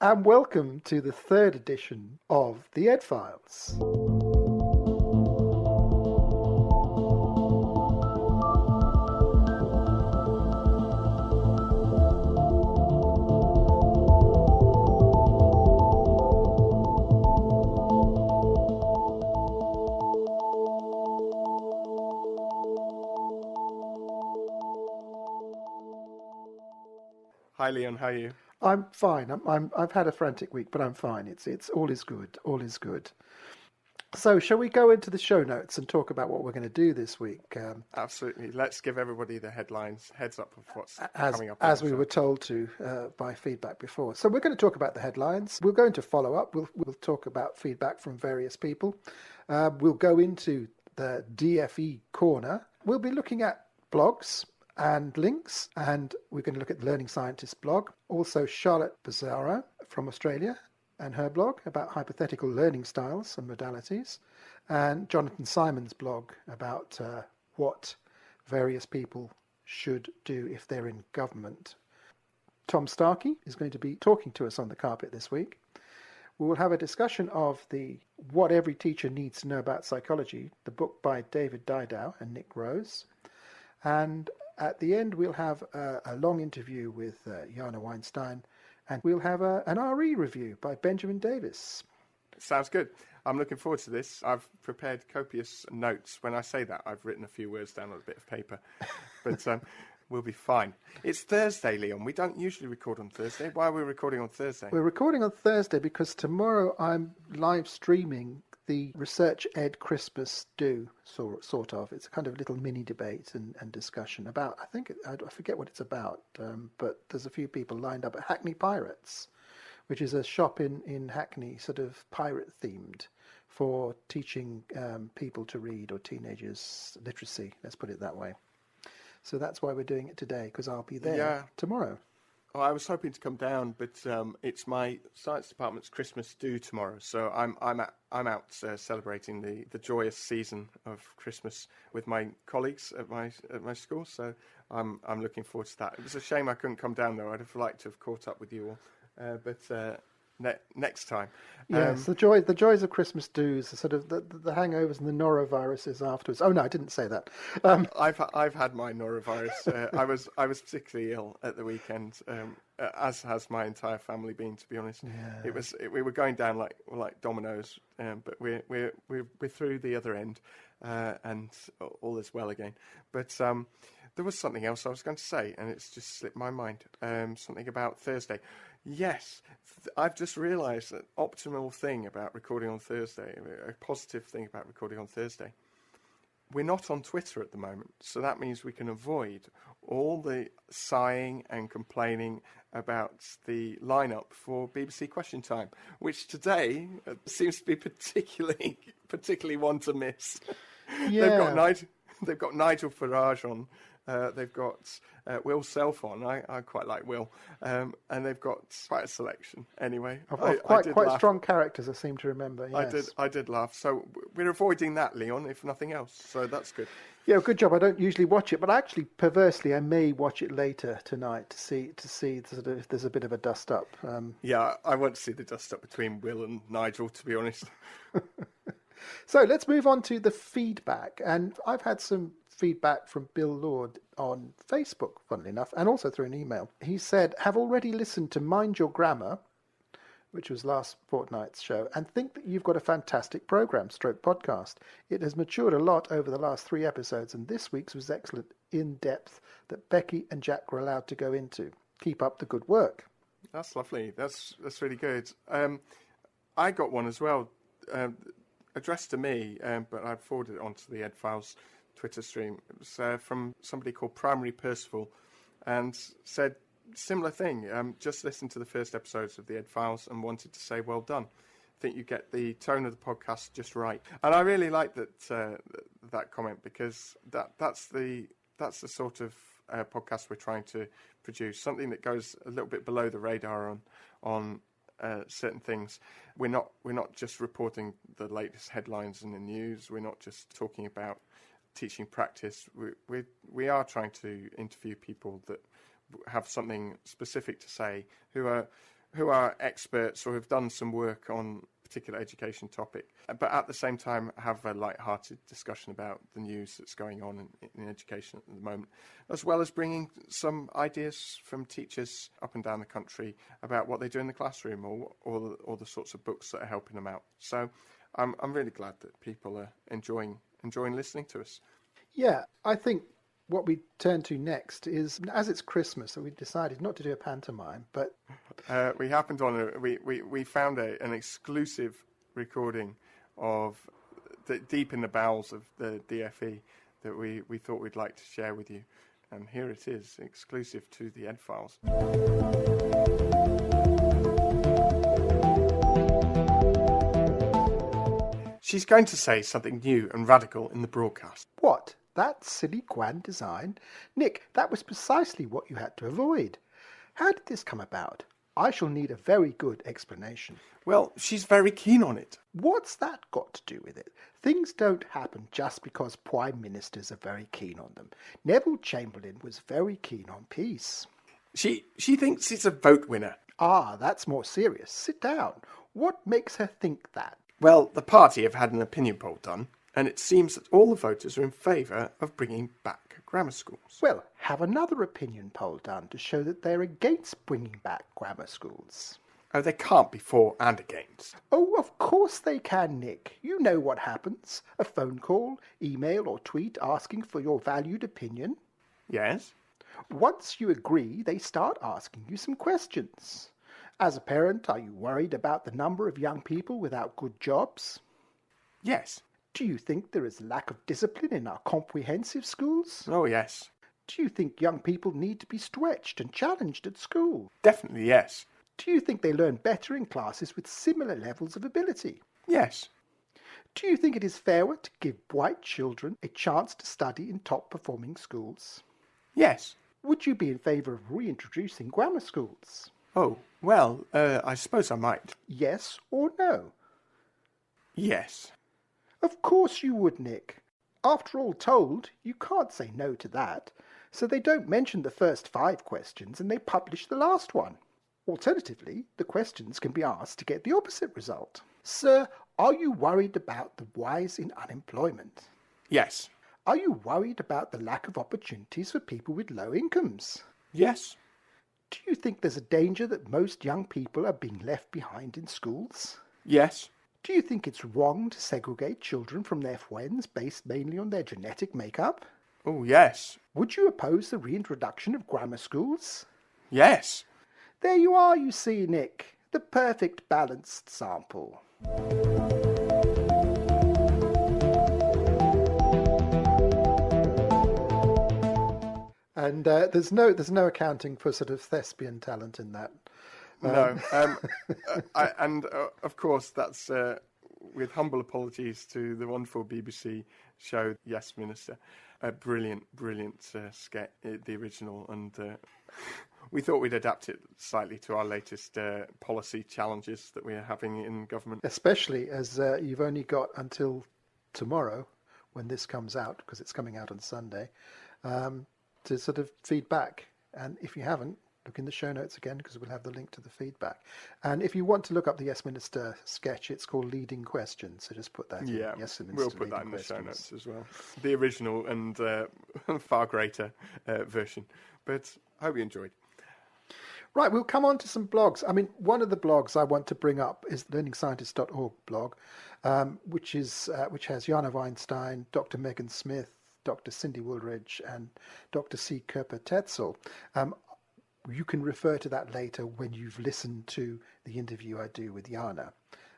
and welcome to the third edition of the Ed Files. Hi, Leon. How are you? I'm fine. I've had a frantic week, but I'm fine. It's all is good. All is good. So, shall we go into the show notes and talk about what we're going to do this week? Absolutely. Let's give everybody the heads up of what's coming up. As we were told to by feedback before. So we're going to talk about the headlines. We'll go into follow-up. We'll talk about feedback from various people. We'll go into the DFE corner. We'll be looking at blogs and links, and we're going to look at the Learning Scientist blog. Also, Charlotte Pezaro from Australia and her blog about hypothetical learning styles and modalities, and Jonathan Simmons' blog about what various people should do if they're in government. Tom Starkey is going to be talking to us on the carpet this week. We will have a discussion of the What Every Teacher Needs to Know About Psychology, the book by David Didau and Nick Rose. And at the end, we'll have a long interview with Yana Weinstein, and we'll have an RE review by Benjamin Davis. Sounds good. I'm looking forward to this. I've prepared copious notes. When I say that, I've written a few words down on a bit of paper, but we'll be fine. It's Thursday, Leon. We don't usually record on Thursday. Why are we recording on Thursday? We're recording on Thursday because tomorrow I'm live streaming the Research Ed Christmas Do, sort of. It's a kind of little mini debate and discussion about, I forget what it's about, but there's a few people lined up at Hackney Pirates, which is a shop in Hackney, sort of pirate themed, for teaching people to read, or teenagers literacy, let's put it that way. So that's why we're doing it today, because I'll be there tomorrow. Oh, I was hoping to come down, but it's my science department's Christmas do tomorrow, so I'm out celebrating the joyous season of Christmas with my colleagues at my school. So I'm looking forward to that. It was a shame I couldn't come down though. I'd have liked to have caught up with you all, but next time. Yes, the joys of Christmas do's, sort of the hangovers and the noroviruses afterwards. Oh no, I didn't say that. I've had my norovirus. I was particularly ill at the weekend, as has my entire family been. To be honest, we were going down like dominoes, but we're through the other end, and all is well again. But there was something else I was going to say, and it's just slipped my mind. Something about Thursday. Yes, I've just realised that optimal thing about recording on Thursday, a positive thing about recording on Thursday, we're not on Twitter at the moment, so that means we can avoid all the sighing and complaining about the lineup for BBC Question Time, which today seems to be particularly one to miss. Yeah. They've got Nigel Farage on. They've got Will Self on. I quite like Will, and they've got quite a selection. Anyway, quite strong characters, I seem to remember. Yes. I did laugh. So we're avoiding that, Leon, if nothing else. So that's good. Yeah, good job. I don't usually watch it, but actually, perversely, I may watch it later tonight to see sort of if there's a bit of a dust up. Yeah, I want to see the dust up between Will and Nigel, to be honest. So let's move on to the feedback, and I've had some feedback from Bill Lord on Facebook, funnily enough, and also through an email. He said, have already listened to Mind Your Grammar, which was last fortnight's show, and think that you've got a fantastic programme, podcast. It has matured a lot over the last 3 episodes, and this week's was excellent in depth that Becky and Jack were allowed to go into. Keep up the good work. That's lovely. That's really good. I got one as well, addressed to me, but I forwarded it onto the Ed Files Twitter stream. It was from somebody called Primary Percival, and said similar thing. Just listened to the first episodes of the Ed Files and wanted to say well done. I think you get the tone of the podcast just right, and I really like that comment, because that's the sort of podcast we're trying to produce, something that goes a little bit below the radar on certain things. We're not just reporting the latest headlines in the news. We're not just talking about teaching practice. We are trying to interview people that have something specific to say, who are who are experts or have done some work on a particular education topic, but at the same time have a light-hearted discussion about the news that's going on in education at the moment, as well as bringing some ideas from teachers up and down the country about what they do in the classroom or the sorts of books that are helping them out. So I'm really glad that people are enjoying listening to us. Yeah, I think what we turn to next is, as it's Christmas, so we decided not to do a pantomime, but we happened on we found an exclusive recording of deep in the bowels of the DFE that we thought we'd like to share with you, and here it is, exclusive to the Ed Files. She's going to say something new and radical in the broadcast. What? That silly Guan design? Nick, that was precisely what you had to avoid. How did this come about? I shall need a very good explanation. Well, she's very keen on it. What's that got to do with it? Things don't happen just because prime ministers are very keen on them. Neville Chamberlain was very keen on peace. She thinks it's a vote winner. Ah, that's more serious. Sit down. What makes her think that? Well, the party have had an opinion poll done, and it seems that all the voters are in favour of bringing back grammar schools. Well, have another opinion poll done to show that they're against bringing back grammar schools. Oh, they can't be for and against. Oh, of course they can, Nick. You know what happens. A phone call, email or tweet asking for your valued opinion. Yes? Once you agree, they start asking you some questions. As a parent, are you worried about the number of young people without good jobs? Yes. Do you think there is a lack of discipline in our comprehensive schools? Oh, yes. Do you think young people need to be stretched and challenged at school? Definitely yes. Do you think they learn better in classes with similar levels of ability? Yes. Do you think it is fairer to give white children a chance to study in top-performing schools? Yes. Would you be in favour of reintroducing grammar schools? Oh, well, I suppose I might. Yes or no? Yes. Of course you would, Nick. After all told, you can't say no to that. So they don't mention the first 5 questions and they publish the last one. Alternatively, the questions can be asked to get the opposite result. Sir, are you worried about the rise in unemployment? Yes. Are you worried about the lack of opportunities for people with low incomes? Yes. Do you think there's a danger that most young people are being left behind in schools? Yes. Do you think it's wrong to segregate children from their friends based mainly on their genetic makeup? Oh, yes. Would you oppose the reintroduction of grammar schools? Yes. There you are, you see, Nick. The perfect balanced sample. And there's no accounting for sort of thespian talent in that. No. Of course, that's with humble apologies to the wonderful BBC show, Yes Minister. A brilliant sketch, the original, and we thought we'd adapt it slightly to our latest policy challenges that we are having in government. Especially as you've only got until tomorrow, when this comes out, because it's coming out on Sunday, to sort of feedback. And if you haven't, look in the show notes again, because we'll have the link to the feedback. And if you want to look up the Yes Minister sketch, it's called Leading Questions. So just put that in. Yes Minister, we'll put that in the show notes as well. The original and far greater version. But I hope you enjoyed. Right, we'll come on to some blogs. I mean, one of the blogs I want to bring up is the learningscientist.org blog, which has Yana Weinstein, Dr. Megan Smith, Dr. Cindy Woolridge, and Dr. C. Kerper-Tetzel. You can refer to that later when you've listened to the interview I do with Yana.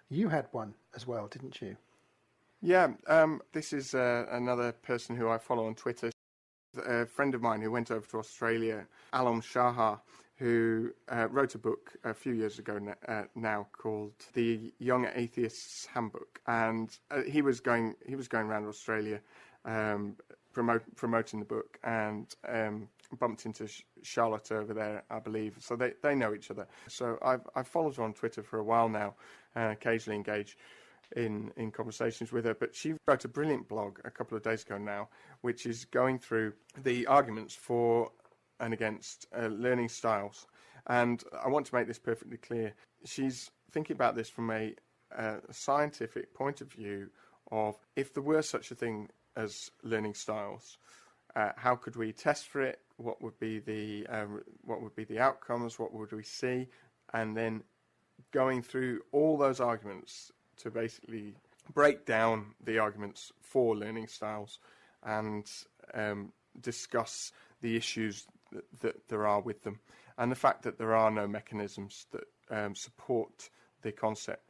You had one as well, didn't you? Yeah, this is another person who I follow on Twitter. A friend of mine who went over to Australia, Alam Shahar, who wrote a book a few years ago now called The Young Atheist's Handbook, and he was going around Australia promoting the book, and bumped into Charlotte over there, I believe. So they know each other. So I've followed her on Twitter for a while now, and occasionally engage in conversations with her. But she wrote a brilliant blog a couple of days ago now, which is going through the arguments for and against learning styles And I want to make this perfectly clear. She's thinking about this from a scientific point of view of, if there were such a thing as learning styles, how could we test for it? What would be the outcomes? What would we see? And then going through all those arguments to basically break down the arguments for learning styles and discuss the issues that there are with them, and the fact that there are no mechanisms that support the concept.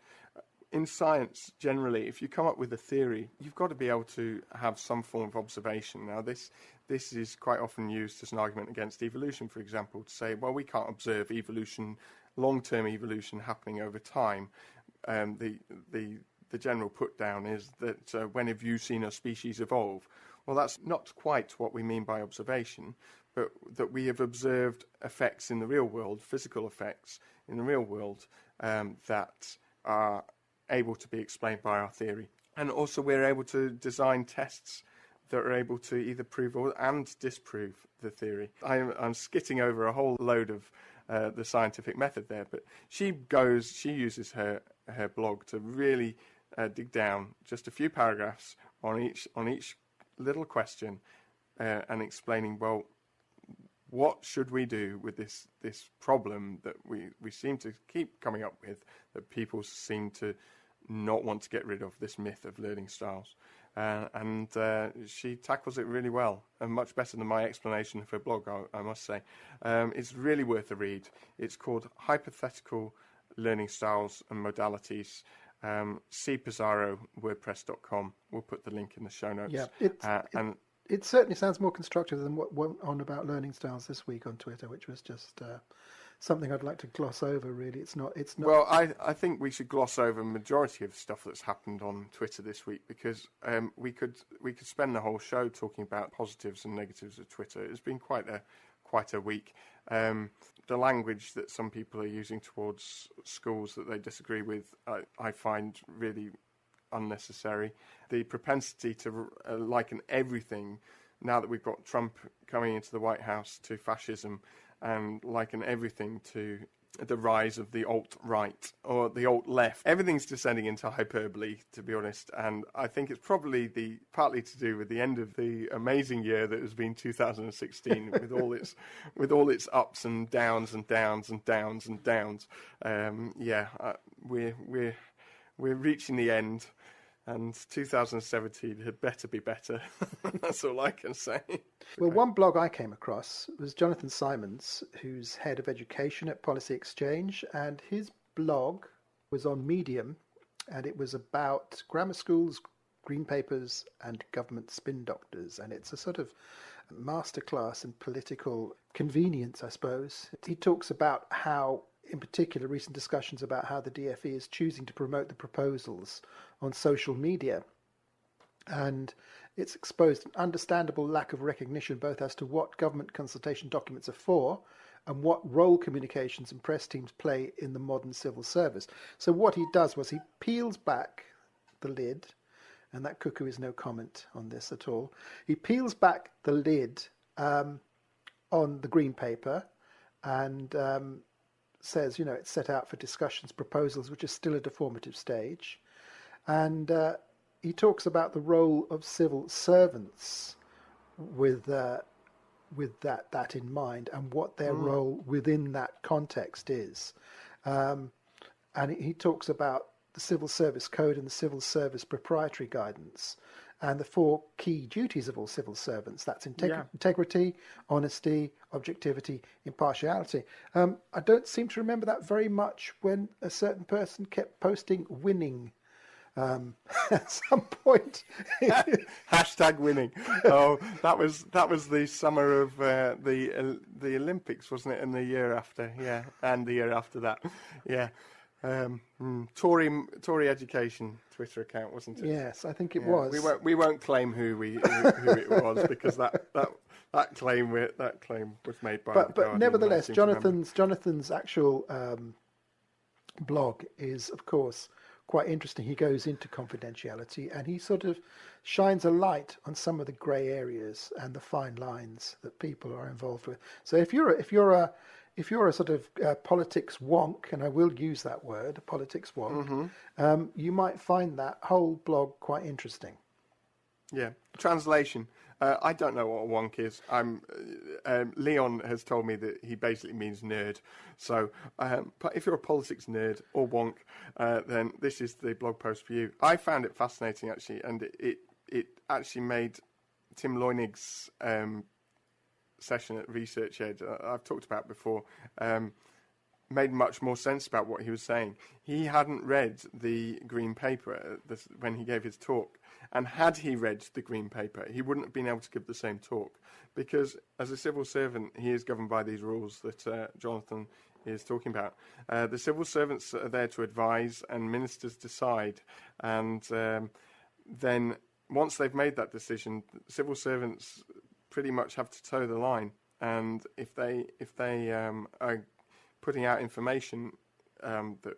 In science, generally, if you come up with a theory, you've got to be able to have some form of observation. Now, this is quite often used as an argument against evolution, for example, to say, well, we can't observe evolution, long-term evolution happening over time. The general put down is that when have you seen a species evolve? Well, that's not quite what we mean by observation, but that we have observed effects in the real world, physical effects in the real world, that are able to be explained by our theory. And also we're able to design tests that are able to either prove and disprove the theory. I'm skitting over a whole load of the scientific method there, but she uses her blog to really dig down just a few paragraphs on each little question and explaining, well, what should we do with this problem that we seem to keep coming up with, that people seem to not want to get rid of, this myth of learning styles. And she tackles it really well, and much better than my explanation of her blog, I must say. It's really worth a read. It's called Hypothetical Learning Styles and Modalities. See Pezaro, wordpress.com. We'll put the link in the show notes. Yeah, it certainly sounds more constructive than what went on about learning styles this week on Twitter, which was just something I'd like to gloss over. Really, it's not. Well, I think we should gloss over a majority of stuff that's happened on Twitter this week, because we could spend the whole show talking about positives and negatives of Twitter. It's been quite a week. The language that some people are using towards schools that they disagree with, I find really unnecessary. The propensity to liken everything, now that we've got Trump coming into the White House, to fascism, and liken everything to the rise of the alt-right or the alt-left. Everything's descending into hyperbole, to be honest, and I think it's probably partly to do with the end of the amazing year that has been 2016, with all its ups and downs and downs and downs and downs. We're reaching the end, and 2017 had better be better. That's all I can say. Well, one blog I came across was Jonathan Simmons, who's head of education at Policy Exchange, and his blog was on Medium, and it was about grammar schools, green papers, and government spin doctors, and it's a sort of masterclass in political convenience, I suppose. He talks about how, in particular, recent discussions about how the DfE is choosing to promote the proposals on social media. And it's exposed an understandable lack of recognition both as to what government consultation documents are for and what role communications and press teams play in the modern civil service. So what he does was he peels back the lid, and that cuckoo is no comment on this at all. He peels back the lid on the green paper and says, it's set out for discussions, proposals, which are still at a formative stage. And he talks about the role of civil servants with that in mind, and what their role within that context is. And he talks about the Civil Service Code and the Civil Service Proprietary Guidance, and the 4 key duties of all civil servants. That's integrity, honesty, objectivity, impartiality. I don't seem to remember that very much when a certain person kept posting winning at some point. Hashtag winning. Oh, that was the summer of the Olympics, wasn't it? And the year after, and the year after that, Tory Education Twitter account, wasn't it? Yes, I think it was. We won't claim who it was, because that claim was made by. But nevertheless, Jonathan's actual blog is, of course, quite interesting. He goes into confidentiality, and he sort of shines a light on some of the grey areas and the fine lines that people are involved with. So if you're if you're a sort of politics wonk, and I will use that word, politics wonk, you might find that whole blog quite interesting. Yeah. Translation. I don't know what a wonk is. Leon has told me that he basically means nerd. So but if you're a politics nerd or wonk, then this is the blog post for you. I found it fascinating, actually, and it actually made Tim Loynig's session at Research Ed, I've talked about before, made much more sense about what he was saying. He hadn't read the Green Paper when he gave his talk, and had he read the Green Paper, he wouldn't have been able to give the same talk, because as a civil servant, he is governed by these rules that Jonathan is talking about. The civil servants are there to advise, and ministers decide, and then once they've made that decision, civil servants pretty much have to toe the line, and if they are putting out information that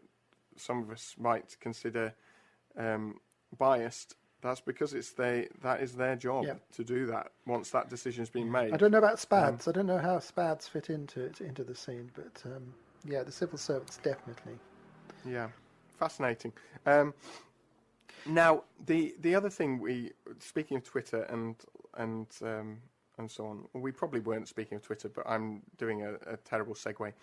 some of us might consider biased, that's because that is their job to do that once that decision's been made. I don't know about SPADs. I don't know how SPADs fit into the scene, but the civil servants definitely. Yeah, fascinating. Now, the other thing speaking of Twitter and so on, we probably weren't speaking of Twitter, but I'm doing a terrible segue.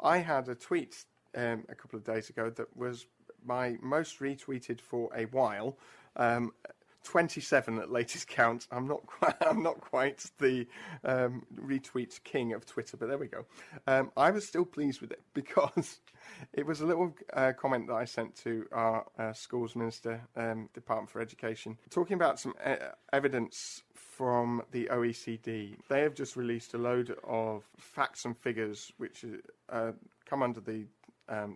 I had a tweet a couple of days ago that was my most retweeted for a while. 27 at latest count. I'm not quite the retweet king of Twitter, but there we go. I was still pleased with it because it was a little comment that I sent to our schools minister, Department for Education, talking about some evidence from the OECD. They have just released a load of facts and figures which come under the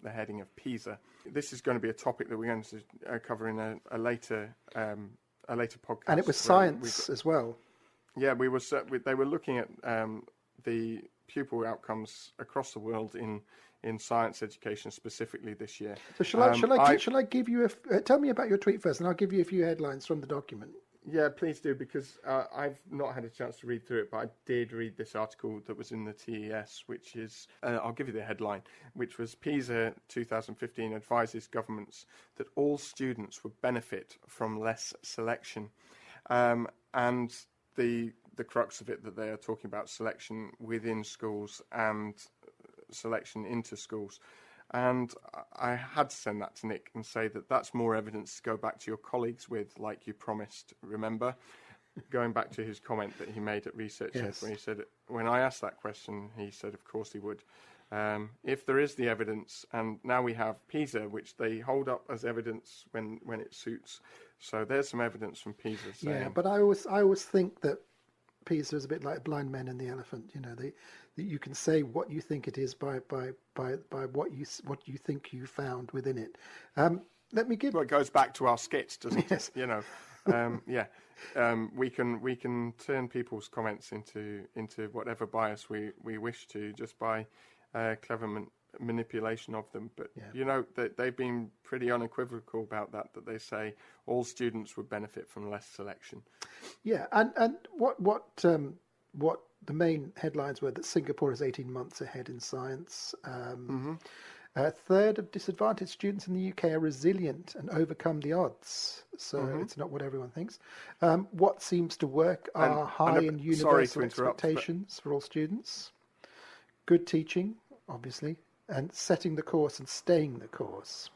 heading of PISA. This is going to be a topic that we're going to cover in a later podcast. And it was science as well. Yeah, they were looking at the pupil outcomes across the world in science education specifically this year. So shall I give you tell me about your tweet first, and I'll give you a few headlines from the document. Yeah, please do, because I've not had a chance to read through it, but I did read this article that was in the TES, which is, I'll give you the headline, which was PISA 2015 advises governments that all students would benefit from less selection. And the crux of it that they are talking about selection within schools and selection into schools. And I had to send that to Nick and say that that's more evidence to go back to your colleagues with, like you promised, remember? Going back to his comment that he made at Research Ed, when he said, when I asked that question, he said, of course he would. If there is the evidence, and now we have PISA, which they hold up as evidence when it suits. So there's some evidence from PISA saying... Yeah, but I always think that PISA is a bit like blind men and the elephant. You know, you can say what you think it is by what you think you found within it. Let me give. Well, it goes back to our skits, doesn't it? You know, we can turn people's comments into whatever bias we wish to just by clever manipulation of them. But you know, they've been pretty unequivocal about that they say all students would benefit from less selection. Yeah, and what the main headlines were that Singapore is 18 months ahead in science. A third of disadvantaged students in the UK are resilient and overcome the odds. So it's not what everyone thinks. What seems to work are high and universal expectations for all students. Good teaching, obviously, and setting the course and staying the course.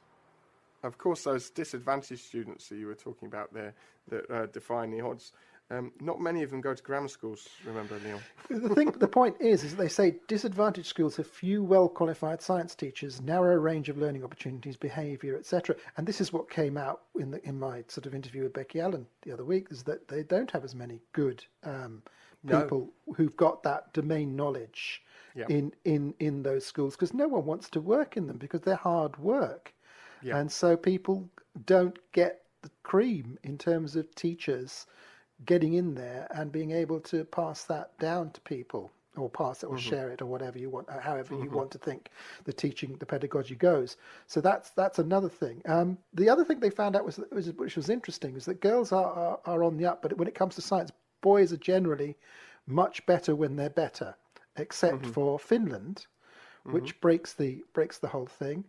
Of course, those disadvantaged students that you were talking about there that define the odds, not many of them go to grammar schools, remember, Neil? The point is that they say disadvantaged schools have few well-qualified science teachers, narrow range of learning opportunities, behaviour, etc. And this is what came out in my sort of interview with Becky Allen the other week, is that they don't have as many good people who've got that domain knowledge in those schools, because no one wants to work in them because they're hard work. Yeah. And so people don't get the cream in terms of teachers getting in there and being able to pass that down to people, or pass it or share it or whatever you want, however you want to think the pedagogy goes. So that's another thing. The other thing they found out which was interesting, is that girls are on the up, but when it comes to science, boys are generally much better when they're better, except for Finland, which breaks the whole thing.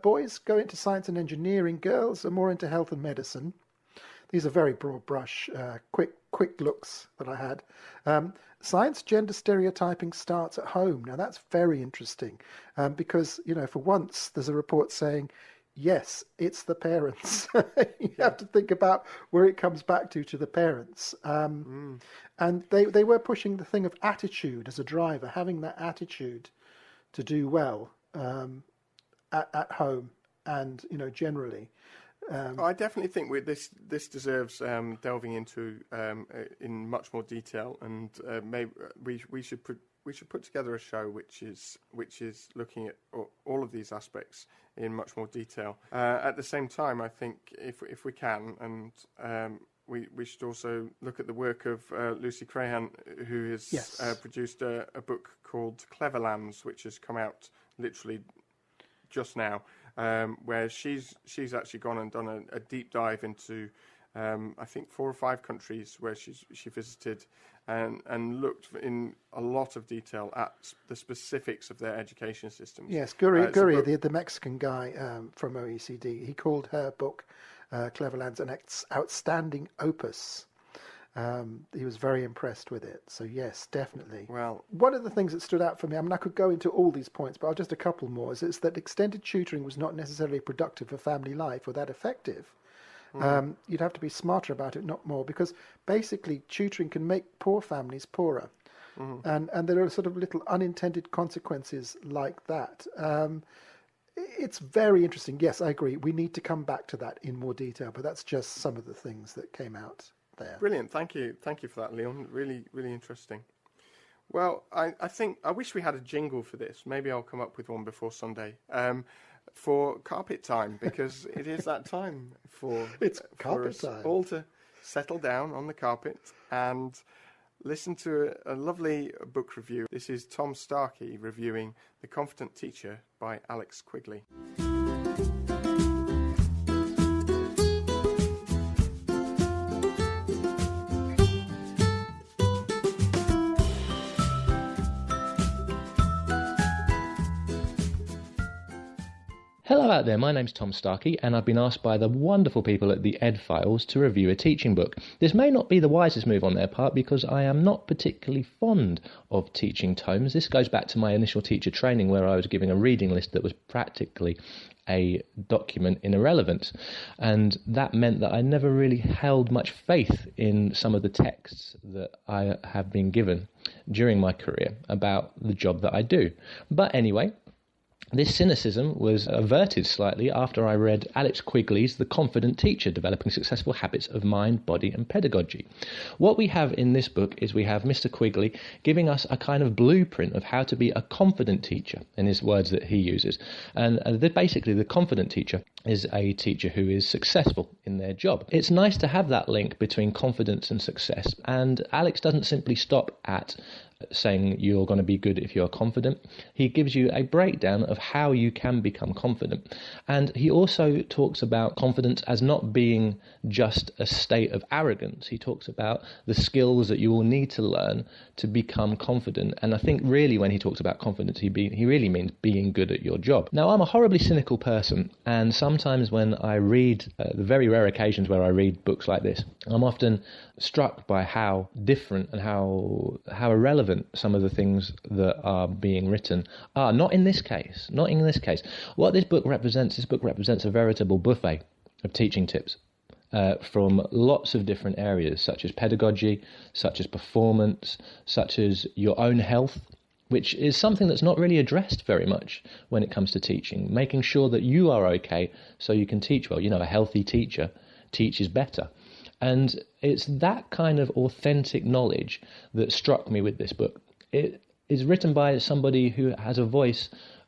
Boys go into science and engineering. Girls are more into health and medicine. These are very broad brush, quick looks that I had. Science gender stereotyping starts at home. Now that's very interesting because, for once there's a report saying, yes, it's the parents. You have to think about where it comes back to the parents. And they were pushing the thing of attitude as a driver, having that attitude to do well at home and, generally. I definitely think this deserves delving into in much more detail, and maybe we should put together a show which is looking at all of these aspects in much more detail. At the same time, I think if we can, and we should also look at the work of Lucy Crehan, who has produced a book called Cleverlands, which has come out literally just now. Where she's actually gone and done a deep dive into I think 4 or 5 countries where she visited and looked in a lot of detail at the specifics of their education systems. Yes, Gurria, the Mexican guy from OECD, he called her book Cleverlands an outstanding opus. He was very impressed with it. So yes, definitely. Well, one of the things that stood out for me, I could go into all these points, but I'll just a couple more, is that extended tutoring was not necessarily productive for family life or that effective. You'd have to be smarter about it, not more, because basically tutoring can make poor families poorer. And there are sort of little unintended consequences like that. It's very interesting. Yes, I agree. We need to come back to that in more detail, but that's just some of the things that came out there. Brilliant. Thank you for that, Leon. Really, really interesting. Well, I wish we had a jingle for this. Maybe I'll come up with one before Sunday. For carpet time, because it is that time for us all to settle down on the carpet and listen to a lovely book review. This is Tom Starkey reviewing The Confident Teacher by Alex Quigley. Hello out there, my name's Tom Starkey and I've been asked by the wonderful people at the Ed Files to review a teaching book. This may not be the wisest move on their part because I am not particularly fond of teaching tomes. This goes back to my initial teacher training where I was giving a reading list that was practically a document in irrelevance, and that meant that I never really held much faith in some of the texts that I have been given during my career about the job that I do. But anyway, this cynicism was averted slightly after I read Alex Quigley's The Confident Teacher, Developing Successful Habits of Mind, Body and Pedagogy. What we have in this book is we have Mr. Quigley giving us a kind of blueprint of how to be a confident teacher, in his words that he uses. And basically the confident teacher is a teacher who is successful in their job. It's nice to have that link between confidence and success, and Alex doesn't simply stop at saying you're going to be good if you're confident. He gives you a breakdown of how you can become confident. And he also talks about confidence as not being just a state of arrogance. He talks about the skills that you will need to learn to become confident. And I think really when he talks about confidence, he really means being good at your job. Now, I'm a horribly cynical person, and sometimes when I read, the very rare occasions where I read books like this, I'm often struck by how different and how irrelevant some of the things that are being written are. Not in this case. What this book represents a veritable buffet of teaching tips from lots of different areas, such as pedagogy, such as performance, such as your own health, which is something that's not really addressed very much when it comes to teaching, making sure that you are okay so you can teach well. A healthy teacher teaches better. And it's that kind of authentic knowledge that struck me with this book. It is written by somebody who has a voice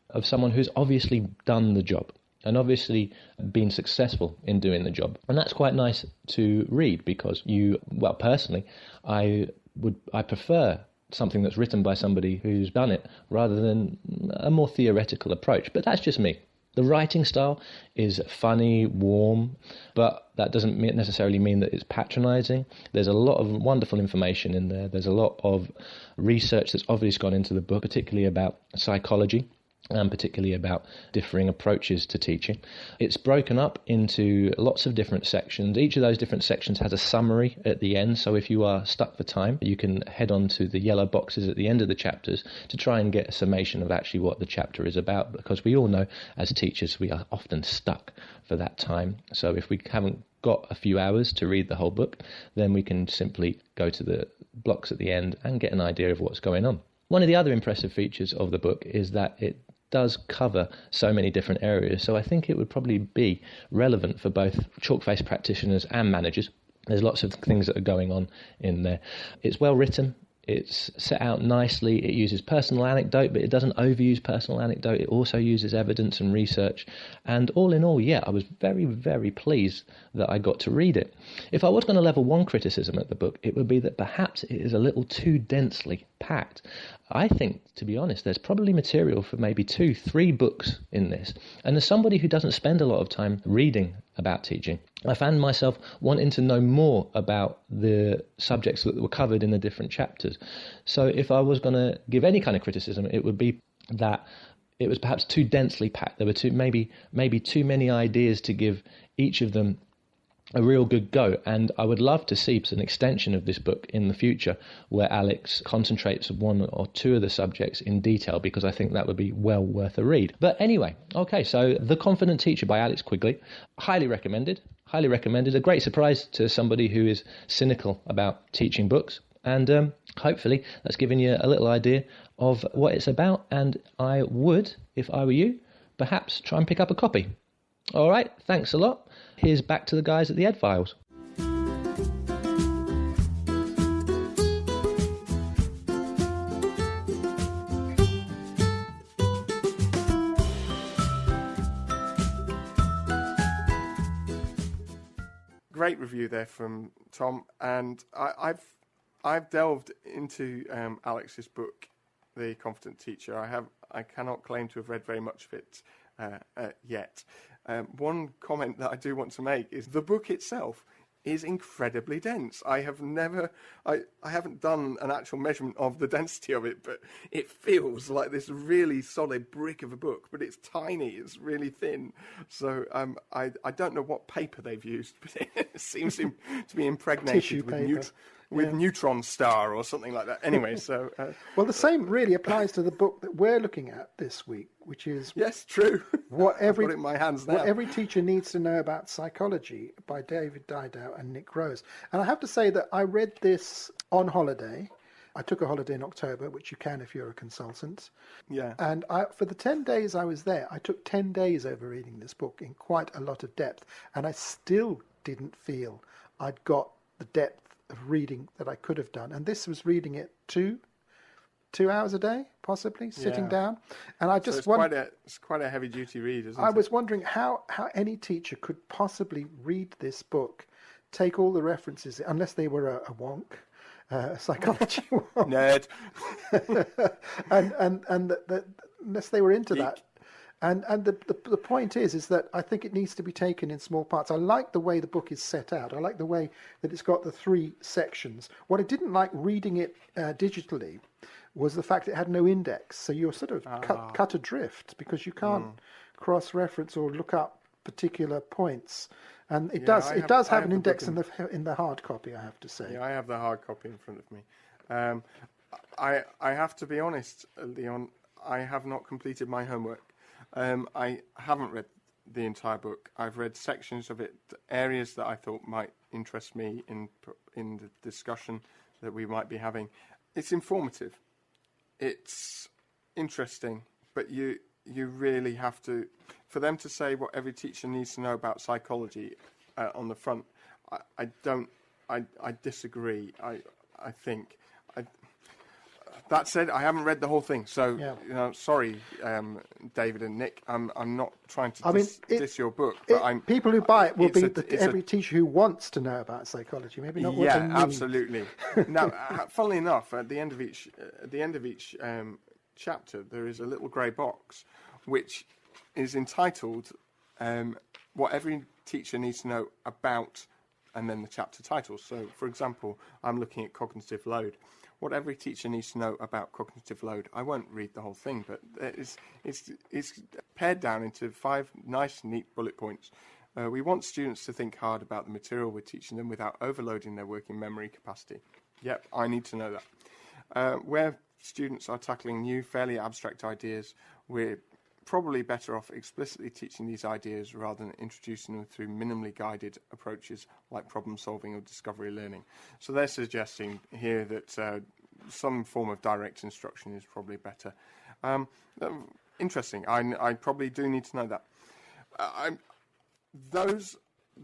of someone who's obviously done the job and obviously been successful in doing the job. And that's quite nice to read because personally, I prefer something that's written by somebody who's done it rather than a more theoretical approach. But that's just me. The writing style is funny, warm, but that doesn't necessarily mean that it's patronising. There's a lot of wonderful information in there. There's a lot of research that's obviously gone into the book, particularly about psychology, and particularly about differing approaches to teaching. It's broken up into lots of different sections. Each of those different sections has a summary at the end, so if you are stuck for time, you can head on to the yellow boxes at the end of the chapters to try and get a summation of actually what the chapter is about, because we all know as teachers we are often stuck for that time. So if we haven't got a few hours to read the whole book, then we can simply go to the blocks at the end and get an idea of what's going on. One of the other impressive features of the book is that it does cover so many different areas, so I think it would probably be relevant for both chalk-faced practitioners and managers. There's lots of things that are going on in there. It's well written. It's set out nicely. It uses personal anecdote, but it doesn't overuse personal anecdote. It also uses evidence and research. And all in all, I was very, very pleased that I got to read it. If I was going to level one criticism at the book, it would be that perhaps it is a little too densely packed. I think, to be honest, there's probably material for maybe 2-3 books in this. And as somebody who doesn't spend a lot of time reading about teaching, I found myself wanting to know more about the subjects that were covered in the different chapters. So if I was going to give any kind of criticism, it would be that it was perhaps too densely packed. There were maybe too many ideas to give each of them a real good go, and I would love to see an extension of this book in the future where Alex concentrates on 1 or 2 of the subjects in detail, because I think that would be well worth a read. But anyway, okay, so The Confident Teacher by Alex Quigley, highly recommended, a great surprise to somebody who is cynical about teaching books, and hopefully that's given you a little idea of what it's about, and I would, if I were you, perhaps try and pick up a copy. All right, thanks a lot. Here's back to the guys at the Ed Files. Great review there from Tom, and I've delved into Alex's book, The Confident Teacher. I cannot claim to have read very much of it yet. One comment that I do want to make is the book itself is incredibly dense. I haven't done an actual measurement of the density of it, but it feels like this really solid brick of a book, but it's tiny, it's really thin. So I don't know what paper they've used, but it seems to be impregnated with neutron star or something like that. Anyway, so... well, the same really applies to the book that we're looking at this week, which is... Yes, true. What every, I've got it in my hands now. What Every Teacher Needs to Know About Psychology by David Didau and Nick Rose. And I have to say that I read this on holiday. I took a holiday in October, which you can if you're a consultant. Yeah. And for the 10 days I was there, I took 10 days over reading this book in quite a lot of depth. And I still didn't feel I'd got the depth of reading that I could have done. And this was reading it 2 hours a day, possibly, sitting down. And I just it's quite a heavy duty read, isn't it? I was wondering how any teacher could possibly read this book, take all the references, unless they were a wonk, a psychology wonk. Nerd. and unless they were into that. And the point is that I think it needs to be taken in small parts. I like the way the book is set out. I like the way that it's got the 3 sections. What I didn't like reading it digitally was the fact it had no index. So you're sort of cut adrift because you can't cross-reference or look up particular points. And it does have an index in the hard copy, I have to say. Yeah, I have the hard copy in front of me. I have to be honest, Leon, I have not completed my homework. I haven't read the entire book. I've read sections of it, areas that I thought might interest me in the discussion that we might be having. It's informative. It's interesting, but you really have to, for them to say what every teacher needs to know about psychology on the front, I disagree. I think. That said, I haven't read the whole thing, so sorry, David and Nick. I'm not trying to diss your book, but people who buy it will be every teacher who wants to know about psychology. Maybe not what they need. Absolutely. Now, funnily enough, at the end of each chapter, there is a little grey box, which is entitled What Every Teacher Needs to Know About, and then the chapter title. So, for example, I'm looking at cognitive load. What every teacher needs to know about cognitive load. I won't read the whole thing, but it's pared down into 5 nice, neat bullet points. We want students to think hard about the material we're teaching them without overloading their working memory capacity. Yep, I need to know that. Where students are tackling new, fairly abstract ideas, we're probably better off explicitly teaching these ideas rather than introducing them through minimally guided approaches like problem solving or discovery learning. So they're suggesting here that some form of direct instruction is probably better. Interesting. I probably do need to know that. Those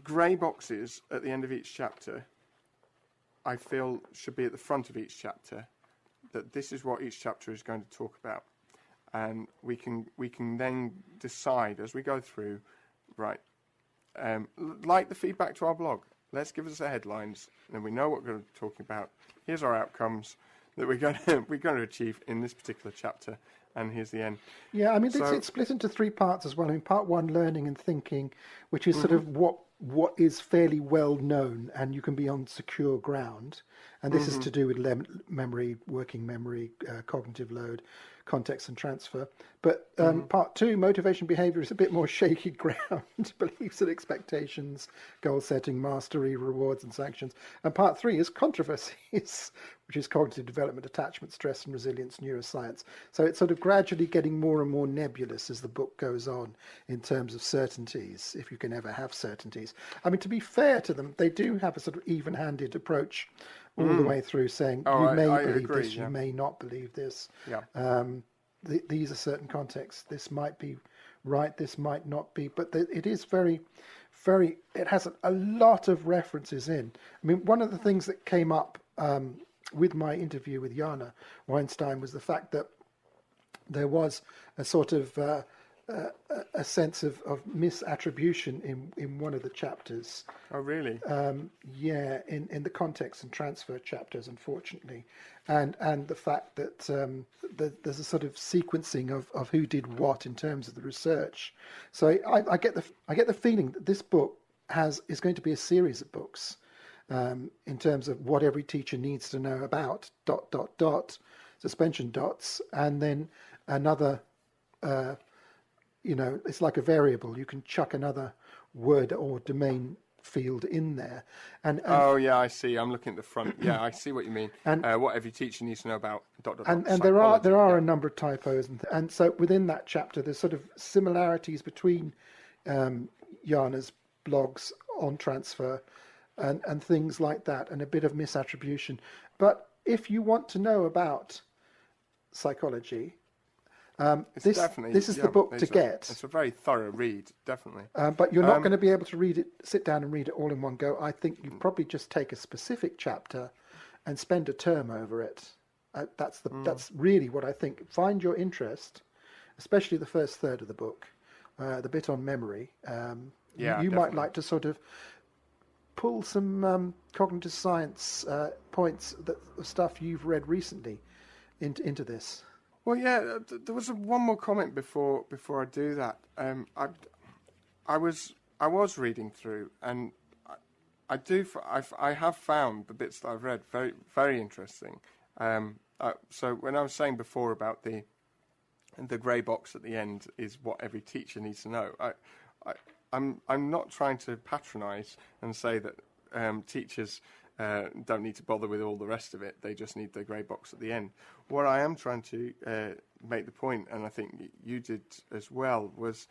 grey boxes at the end of each chapter, I feel should be at the front of each chapter, that this is what each chapter is going to talk about. And we can then decide as we go through, right, like the feedback to our blog. Let's give us the headlines, and we know what we're going to be talking about. Here's our outcomes that we're going to achieve in this particular chapter, and here's the end. Yeah, I mean, it's split into 3 parts as well. I mean, part 1, learning and thinking, which is sort of what is fairly well known, and you can be on secure ground. And this is to do with memory, working memory, cognitive load, context and transfer. But part 2, motivation behavior, is a bit more shaky ground, beliefs and expectations, goal setting, mastery, rewards and sanctions. And part 3 is controversies, which is cognitive development, attachment, stress and resilience, neuroscience. So it's sort of gradually getting more and more nebulous as the book goes on in terms of certainties, if you can ever have certainties. I mean, to be fair to them, they do have a sort of even-handed approach all the way through, saying you may believe this, you may not believe this. Yeah. These are certain contexts. This might be right, this might not be. But it is very, very, it has a lot of references in. I mean, one of the things that came up with my interview with Yana Weinstein was the fact that there was a sort of a sense of misattribution in one of the chapters. Oh, really? Yeah, in the context and transfer chapters, unfortunately, and the fact that there's a sort of sequencing of who did what in terms of the research. So I get the feeling that this book is going to be a series of books in terms of what every teacher needs to know about ... suspension dots, and then another. It's like a variable. You can chuck another word or domain field in there. And oh, yeah, I see. I'm looking at the front. Yeah, I see what you mean. And what every teacher needs to know about ... And there are a number of typos. And so within that chapter, there's sort of similarities between Yana's blogs on transfer and things like that, and a bit of misattribution. But if you want to know about psychology... this is the book to get. It's a very thorough read, definitely. But you're not going to be able to sit down and read it all in one go. I think you probably just take a specific chapter and spend a term over it. That's really what I think. Find your interest, especially the first third of the book, the bit on memory. You might like to sort of pull some cognitive science points, of stuff you've read recently, into this. Well, yeah, there was one more comment before I do that. I was reading through, and I have found the bits that I've read very, very interesting. So when I was saying before about the grey box at the end is what every teacher needs to know, I'm not trying to patronise and say that teachers don't need to bother with all the rest of it. They just need the grey box at the end. What I am trying to make the point, and I think you did as well, was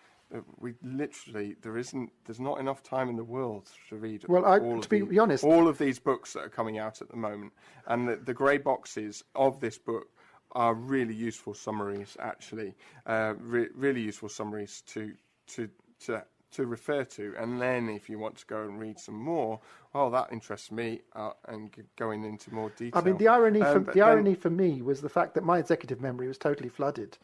we literally there's not enough time in the world to read. Be honest, all of these books that are coming out at the moment, and the grey boxes of this book are really useful summaries. Actually, really useful summaries to refer to, and then if you want to go and read some more, that interests me, and going into more detail. I mean, the irony for me was the fact that my executive memory was totally flooded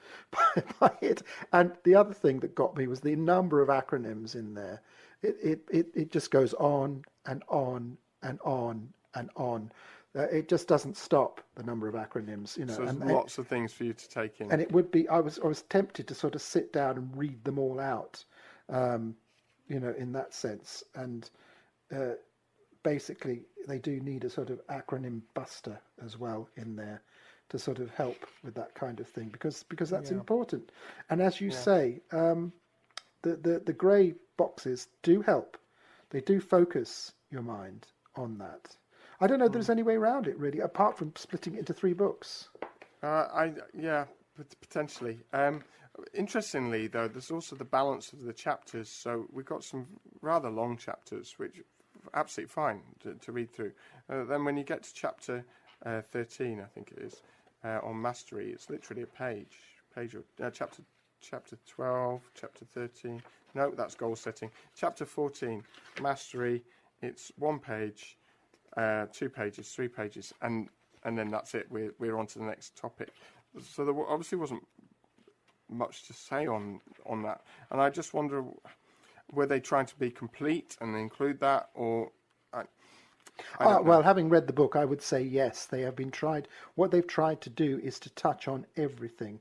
by it, and the other thing that got me was the number of acronyms in there. It just goes on and on and on and on It just doesn't stop the number of acronyms, you know. So there's lots of things for you to take in. And it would be, I was tempted to sort of sit down and read them all out, you know, in that sense. And basically, they do need a sort of acronym buster as well in there to sort of help with that kind of thing, because that's important. And as you say, the grey boxes do help. They do focus your mind on that. I don't know if there's any way around it, really, apart from splitting it into 3 books. Potentially. Interestingly, though, there's also the balance of the chapters. So we've got some rather long chapters, which are absolutely fine to read through. Then when you get to chapter 13, I think it is, on mastery, it's literally a page or chapter 12, chapter 13. No, that's goal setting. Chapter 14, mastery. It's 1 page, 2 pages, 3 pages, and then that's it. We're on to the next topic. So there obviously wasn't much to say on that, and I just wonder, were they trying to be complete and include that, or? Well, having read the book, I would say yes. They have been tried. What they've tried to do is to touch on everything,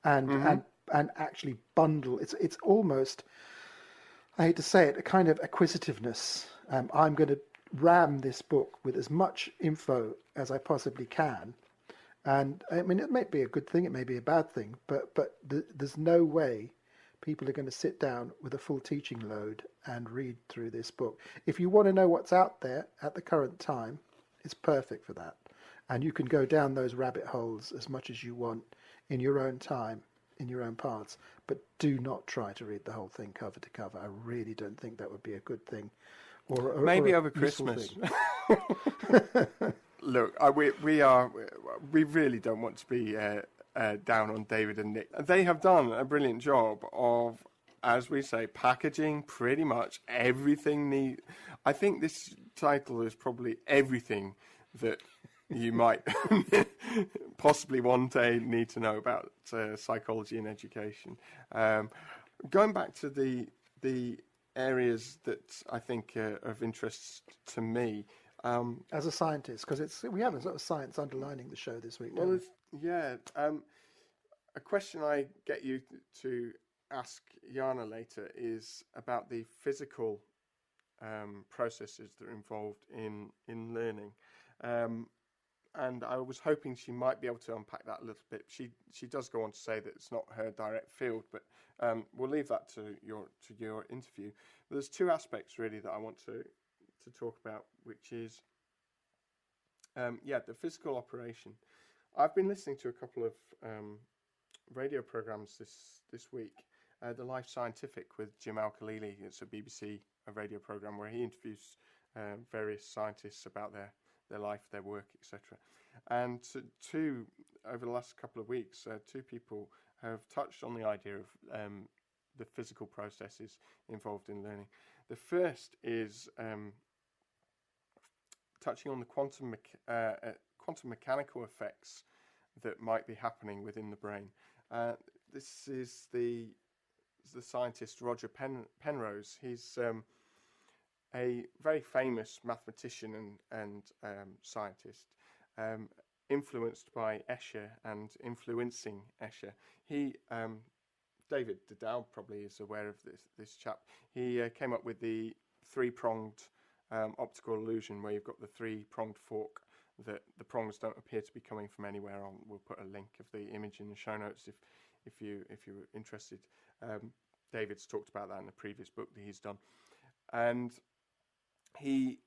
and actually bundle. It's almost, I hate to say it, a kind of acquisitiveness. I'm going to ram this book with as much info as I possibly can, and I mean, it may be a good thing, it may be a bad thing, but there's no way people are going to sit down with a full teaching load and read through this book. If you want to know what's out there at the current time, it's perfect for that. And you can go down those rabbit holes as much as you want in your own time, in your own paths. But do not try to read the whole thing cover to cover. I really don't think that would be a good thing. Or maybe or over Christmas. Look, we really don't want to be down on David and Nick. They have done a brilliant job of, as we say, packaging pretty much everything. I think this title is probably everything that you might possibly one day need to know about psychology and education. Going back to the areas that I think are of interest to me. As a scientist, because we have a sort of science underlining the show this week. Well, a question I get you to ask Yana later is about the physical processes that are involved in learning, and I was hoping she might be able to unpack that a little bit. She does go on to say that it's not her direct field, but we'll leave that to your interview. But there's 2 aspects really that I want to talk about, which is the physical operation. I've been listening to a couple of radio programs this week. The Life Scientific with Jim Al-Khalili. It's a BBC radio program where he interviews various scientists about their life, their work, etc. And over the last couple of weeks, 2 people have touched on the idea of the physical processes involved in learning. The first is touching on the quantum mechanical effects that might be happening within the brain. This is the scientist Roger Penrose. He's a very famous mathematician and scientist, influenced by Escher and influencing Escher. David Didau probably is aware of this chap. He came up with the 3-pronged optical illusion, where you've got the 3-pronged fork that the prongs don't appear to be coming from anywhere. We'll put a link of the image in the show notes if you're interested. David's talked about that in the previous book that he's done, and he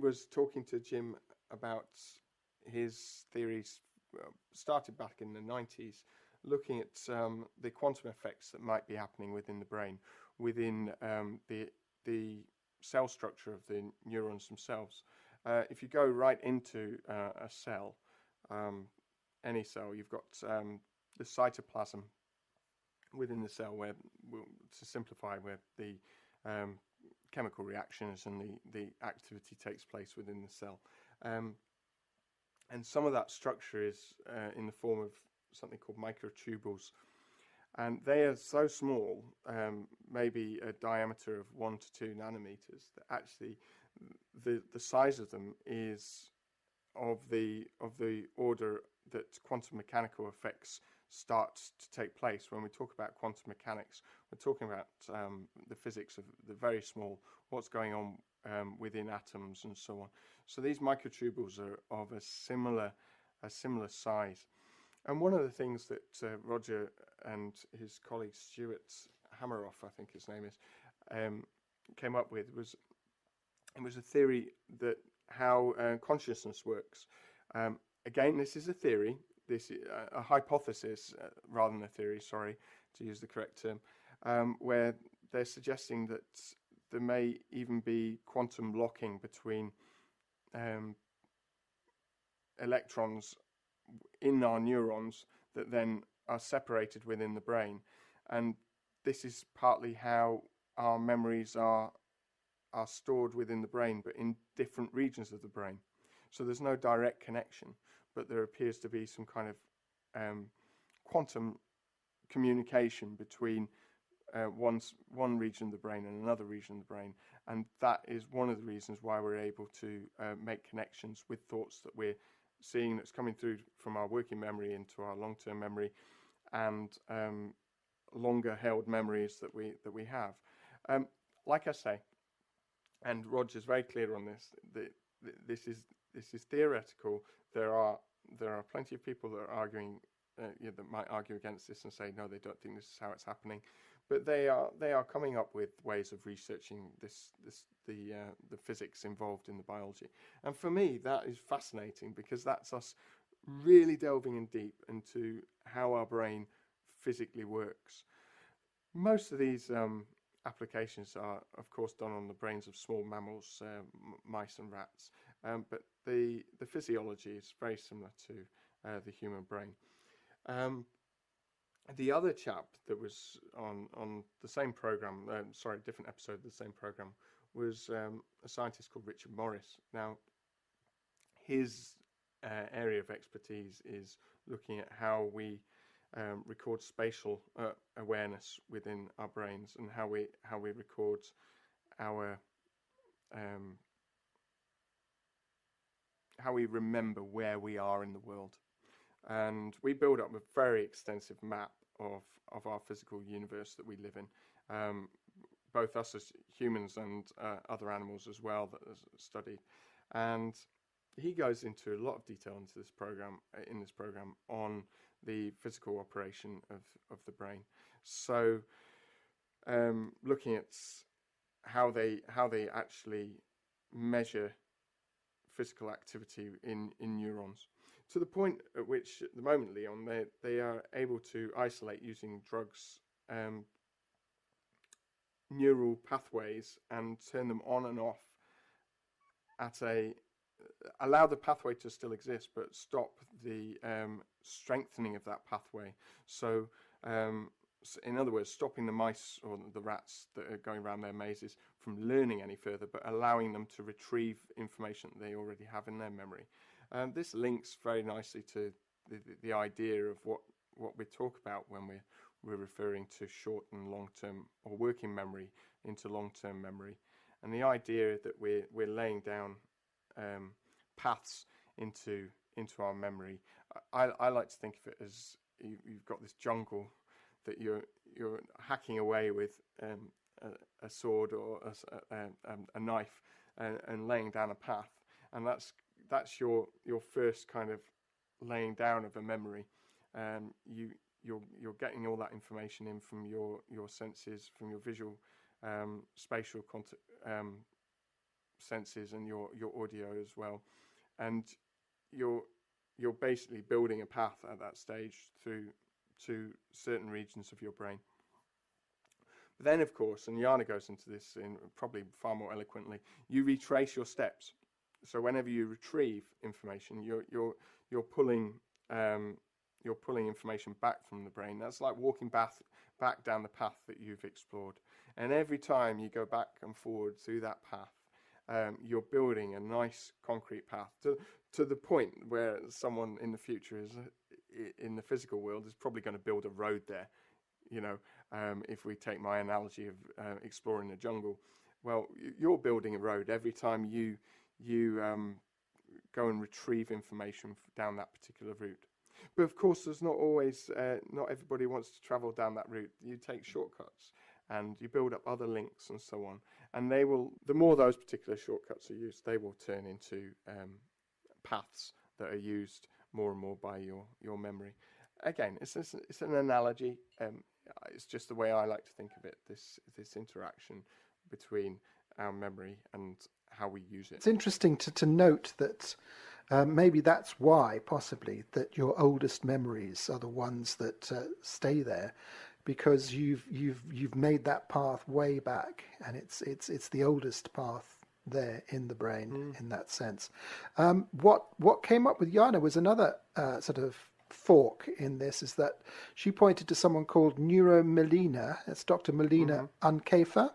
was talking to Jim about his theories, started back in the 90s, looking at the quantum effects that might be happening within the brain, within the cell structure of the neurons themselves. If you go right into a cell, any cell, you've got the cytoplasm within the cell, where, to simplify, where the chemical reactions and the activity takes place within the cell. And some of that structure is in the form of something called microtubules. And they are so small, maybe a diameter of 1 to 2 nanometers, that actually the size of them is of the order that quantum mechanical effects start to take place. When we talk about quantum mechanics, we're talking about the physics of the very small, what's going on within atoms and so on. So these microtubules are of a similar size. And one of the things that Roger and his colleague Stuart Hameroff, I think his name is, came up with was a theory that how consciousness works. Again, this is a theory. This is a hypothesis rather than a theory. Sorry, to use the correct term, where they're suggesting that there may even be quantum locking between electrons in our neurons that then are separated within the brain, and this is partly how our memories are stored within the brain, but in different regions of the brain. So there's no direct connection, but there appears to be some kind of quantum communication between one region of the brain and another region of the brain, and that is one of the reasons why we're able to make connections with thoughts that we're seeing that's coming through from our working memory into our long-term memory, and longer held memories that we have. Like I say, and Roger's very clear on this, this is theoretical. There are plenty of people that are arguing that might argue against this and say no, they don't think this is how it's happening, but they are coming up with ways of researching the physics involved in the biology. And for me, that is fascinating, because that's us really delving in deep into how our brain physically works. Most of these applications are, of course, done on the brains of small mammals, mice and rats, but the physiology is very similar to the human brain. The other chap that was on the same program, different episode of the same program, was a scientist called Richard Morris. Now, his area of expertise is looking at how we record spatial awareness within our brains, and how we record our how we remember where we are in the world. And we build up a very extensive map of our physical universe that we live in, both us as humans and other animals as well that is studied. And he goes into a lot of detail into this program on the physical operation of the brain. So looking at how they actually measure physical activity in neurons, to the point at which at the moment, Leon, they are able to isolate using drugs neural pathways and turn them on and off allow the pathway to still exist, but stop the strengthening of that pathway. So in other words, stopping the mice or the rats that are going around their mazes from learning any further, but allowing them to retrieve information that they already have in their memory. This links very nicely to the idea of what we talk about when we're referring to short and long-term, or working memory into long-term memory, and the idea that we're laying down paths into our memory. I like to think of it as you've got this jungle that you're hacking away with a sword or a knife, and laying down a path, and that's your first kind of laying down of a memory. You're getting all that information in from your senses, from your visual, spatial senses, and your audio as well, and you're basically building a path at that stage through to certain regions of your brain. But then, of course, and Yana goes into this in probably far more eloquently, you retrace your steps. So whenever you retrieve information, you're pulling information back from the brain. That's like walking back down the path that you've explored. And every time you go back and forward through that path, you're building a nice concrete path to the point where someone in the future is in the physical world is probably going to build a road there. If we take my analogy of exploring the jungle, well, you're building a road every time you go and retrieve information down that particular route. But of course, there's not always, not everybody wants to travel down that route. You take shortcuts and you build up other links and so on. And they will, the more those particular shortcuts are used, they will turn into paths that are used more and more by your memory. Again, it's an analogy. It's just the way I like to think of it, this interaction between our memory and how we use it. It's interesting to note that maybe that's why, possibly, that your oldest memories are the ones that stay there, because you've made that path way back, and it's the oldest path there in the brain in that sense. What came up with Yana was another sort of fork in this, is that she pointed to someone called Melina, that's Dr. Melina Unkefer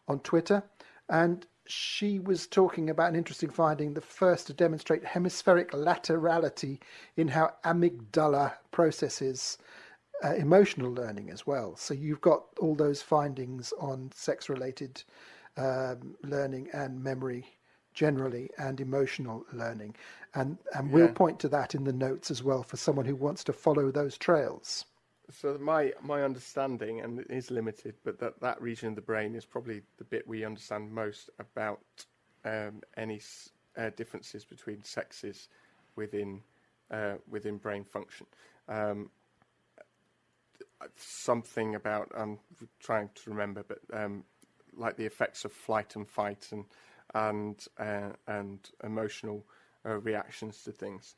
on Twitter, and she was talking about an interesting finding, the first to demonstrate hemispheric laterality in how amygdala processes emotional learning as well. So you've got all those findings on sex-related learning and memory generally, and emotional learning, and we'll point to that in the notes as well for someone who wants to follow those trails. So my understanding, and it is limited, but that region of the brain is probably the bit we understand most about any differences between sexes within brain function. Something about, I'm trying to remember, but like the effects of flight and fight and emotional reactions to things.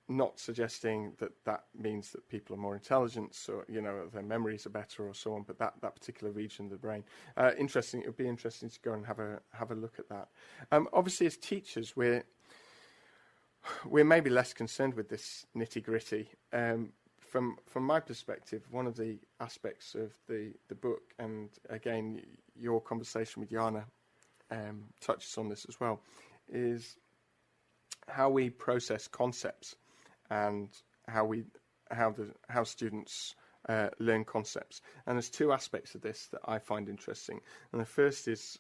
Not suggesting that means that people are more intelligent, or their memories are better, or so on. But that particular region of the brain, interesting. It would be interesting to go and have a look at that. Obviously, as teachers, we're maybe less concerned with this nitty gritty. From my perspective, one of the aspects of the book, and again your conversation with Yana touches on this as well, is how we process concepts and how students learn concepts. And there's two aspects of this that I find interesting. And the first is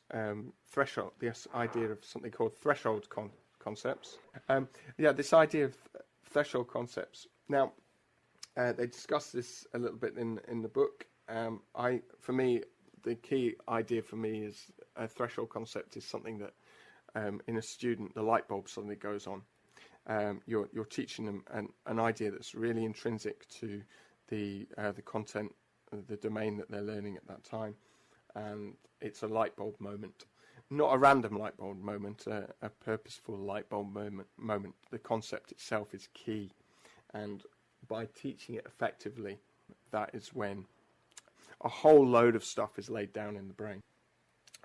threshold, this idea of something called threshold concepts. This idea of threshold concepts. Now, they discuss this a little bit in the book. For me, the key idea for me is a threshold concept is something that in a student, the light bulb suddenly goes on. You're teaching them an idea that's really intrinsic to the content, the domain that they're learning at that time, and it's a light bulb moment, not a random light bulb moment, a purposeful light bulb moment. The concept itself is key, and by teaching it effectively, that is when a whole load of stuff is laid down in the brain.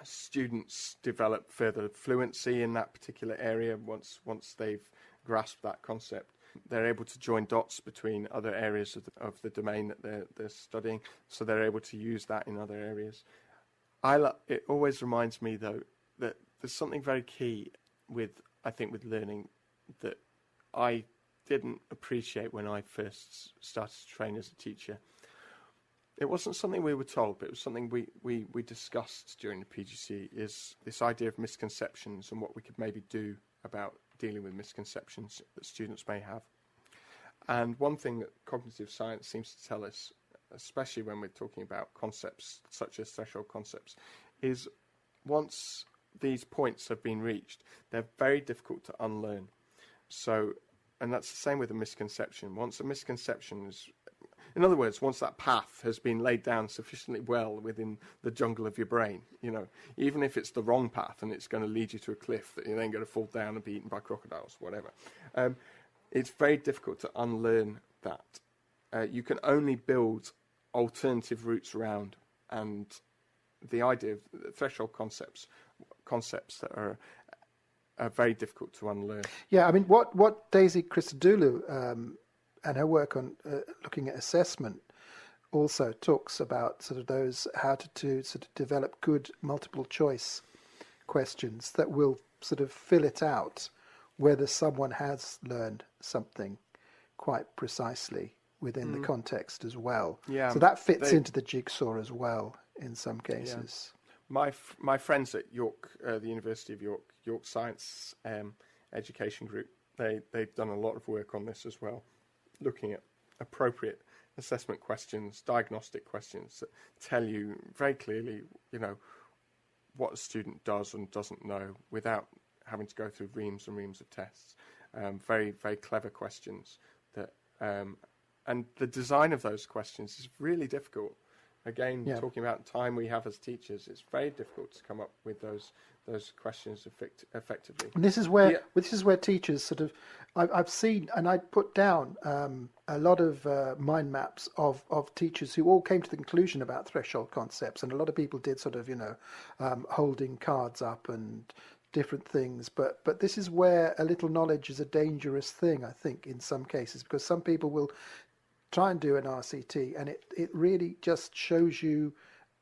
Students develop further fluency in that particular area once they've grasped that concept. They're able to join dots between other areas of the domain that they're studying, so they're able to use that in other areas. It always reminds me, though, that there's something very key with learning that I didn't appreciate when I first started to train as a teacher. It wasn't something we were told, but it was something we discussed during the PGC, is this idea of misconceptions and what we could maybe do about dealing with misconceptions that students may have. And one thing that cognitive science seems to tell us, especially when we're talking about concepts such as threshold concepts, is once these points have been reached, they're very difficult to unlearn. So, and that's the same with a misconception. Once a misconception is, in other words, once that path has been laid down sufficiently well within the jungle of your brain, even if it's the wrong path and it's going to lead you to a cliff that you're then going to fall down and be eaten by crocodiles, whatever, it's very difficult to unlearn that. You can only build alternative routes around, and the idea of threshold concepts that are very difficult to unlearn. Yeah, I mean, what Daisy Christodoulou and her work on looking at assessment also talks about sort of those, how to sort of develop good multiple choice questions that will sort of fill it out whether someone has learned something quite precisely within the context as well. Yeah, so that fits into the jigsaw as well in some cases. Yeah. My friends at York, the University of York Science education group. They've done a lot of work on this as well, looking at appropriate assessment questions, diagnostic questions that tell you very clearly, what a student does and doesn't know without having to go through reams and reams of tests. Very, very clever questions that, and the design of those questions is really difficult. Again, talking about time we have as teachers, it's very difficult to come up with those questions effectively. And this is where teachers sort of, I've seen, and I put down a lot of mind maps of teachers who all came to the conclusion about threshold concepts, and a lot of people did sort of, holding cards up and different things. But this is where a little knowledge is a dangerous thing, I think, in some cases, because some people will try and do an RCT, and it really just shows you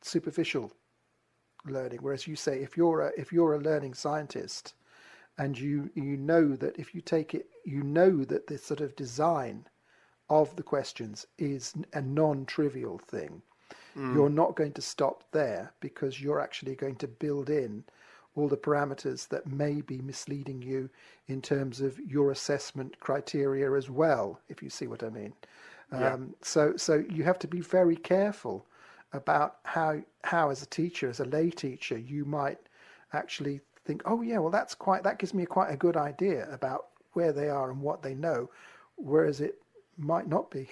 superficial learning. Whereas you say, if you're a learning scientist, and you know that if you take it, that this sort of design of the questions is a non-trivial thing. You're not going to stop there, because you're actually going to build in all the parameters that may be misleading you in terms of your assessment criteria as well, if you see what I mean. So you have to be very careful about how as a teacher, as a lay teacher, you might actually think, oh yeah, well that gives me quite a good idea about where they are and what they know, whereas it might not be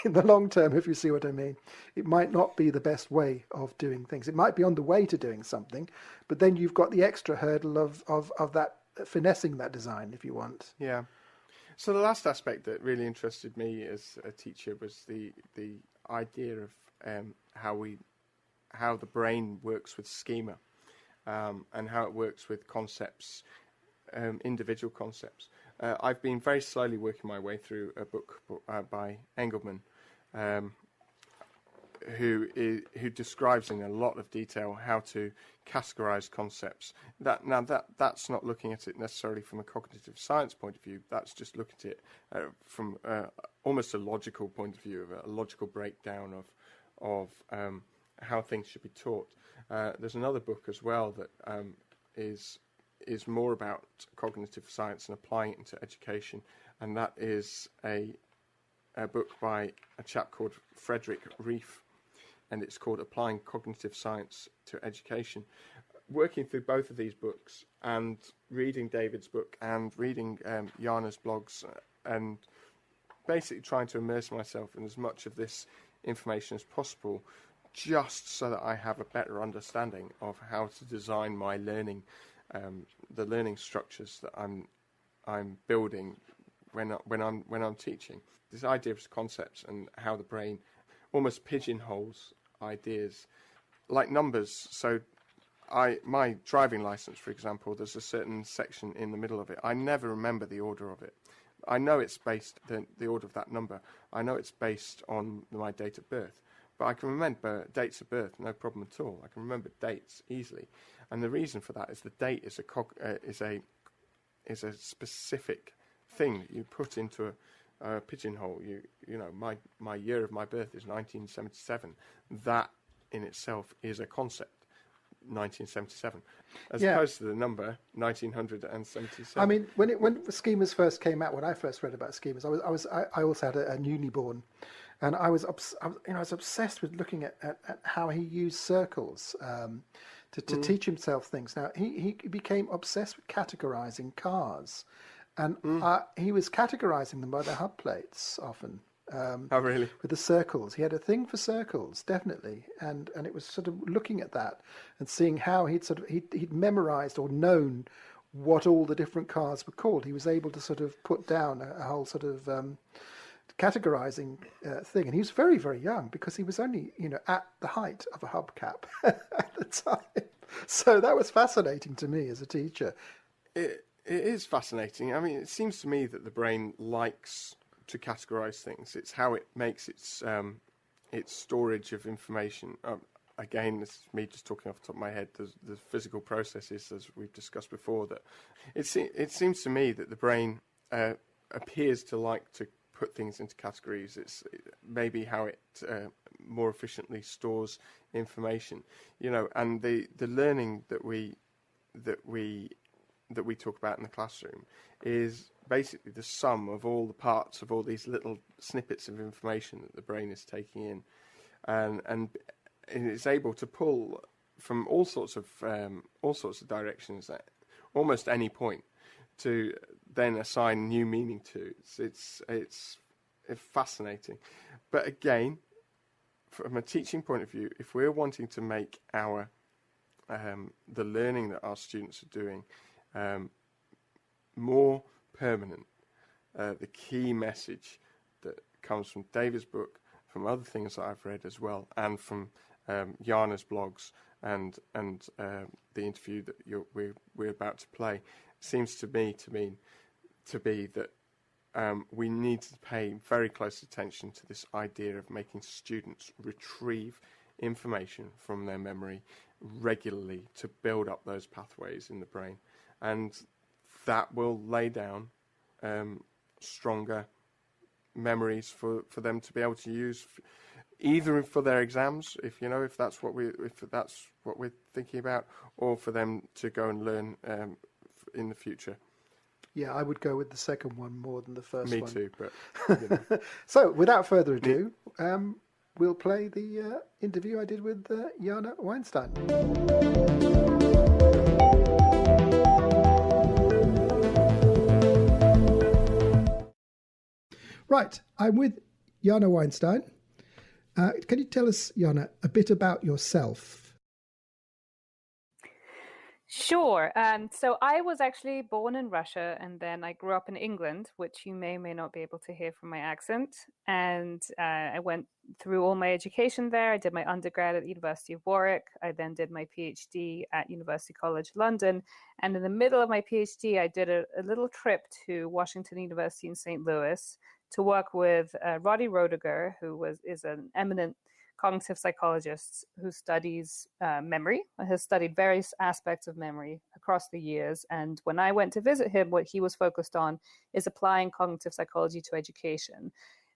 in the long term, if you see what I mean. It might not be the best way of doing things. It might be on the way to doing something, but then you've got the extra hurdle of that finessing that design, if you want. Yeah. So the last aspect that really interested me as a teacher was the idea of how the brain works with schema, and how it works with concepts, individual concepts. I've been very slowly working my way through a book by Engelman, who describes in a lot of detail how to categorize concepts. That's not looking at it necessarily from a cognitive science point of view. That's just looking at it from almost a logical point of view, a logical breakdown of how things should be taught. There's another book as well that is more about cognitive science and applying it into education, and that is a book by a chap called Frederick Reif, and it's called Applying Cognitive Science to Education. Working through both of these books and reading David's book and reading Yana's blogs, and basically trying to immerse myself in as much of this information as possible, just so that I have a better understanding of how to design my learning, the learning structures that I'm building when I'm teaching. This idea of concepts and how the brain almost pigeonholes ideas, like numbers. So my driving license, for example, there's a certain section in the middle of it. I never remember the order of it. I know it's based, the order of that number, I know it's based on my date of birth. But I can remember dates of birth, no problem at all. I can remember dates easily. And the reason for that is the date is a specific thing that you put into a pigeonhole. My year of my birth is 1977. That in itself is a concept, 1977, as opposed to the number 1977. I mean, when schemas first came out, when I first read about schemas, I also had a newborn, and I was obsessed with looking at how he used circles to teach himself things. Now he became obsessed with categorizing cars, and he was categorizing them by the hub plates often. Oh, really? With the circles. He had a thing for circles, definitely. And it was sort of looking at that and seeing how he'd memorized or known what all the different cars were called. He was able to sort of put down a whole sort of categorizing thing. And he was very, very young, because he was only, at the height of a hubcap at the time. So that was fascinating to me as a teacher. It is fascinating. I mean, it seems to me that the brain likes to categorize things. It's how it makes its storage of information. Again, this is me just talking off the top of my head. The physical processes, as we've discussed before, that it seems to me that the brain appears to like to put things into categories. It's maybe how it more efficiently stores information. And the learning that we that we talk about in the classroom is basically the sum of all the parts of all these little snippets of information that the brain is taking in, and it's able to pull from all sorts of directions at almost any point to then assign new meaning to. It's fascinating, but again, from a teaching point of view, if we're wanting to make our the learning that our students are doing more permanent, the key message that comes from David's book, from other things that I've read as well, and from Yana's blogs and the interview that we're about to play, seems to me to be that we need to pay very close attention to this idea of making students retrieve information from their memory regularly to build up those pathways in the brain, and that will lay down stronger memories for them to be able to use either for their exams, if that's what we're thinking about, or for them to go and learn in the future. Yeah, I would go with the second one more than the first one. Me too, but So, without further ado, we'll play the interview I did with Yana Weinstein. Right, I'm with Yana Weinstein. Can you tell us, Yana, a bit about yourself? Sure. So I was actually born in Russia, and then I grew up in England, which you may or may not be able to hear from my accent. And I went through all my education there. I did my undergrad at the University of Warwick. I then did my PhD at University College London. And in the middle of my PhD, I did a little trip to Washington University in St. Louis to work with Roddy Roediger, who is an eminent cognitive psychologist who studies memory, has studied various aspects of memory across the years. And when I went to visit him, what he was focused on is applying cognitive psychology to education.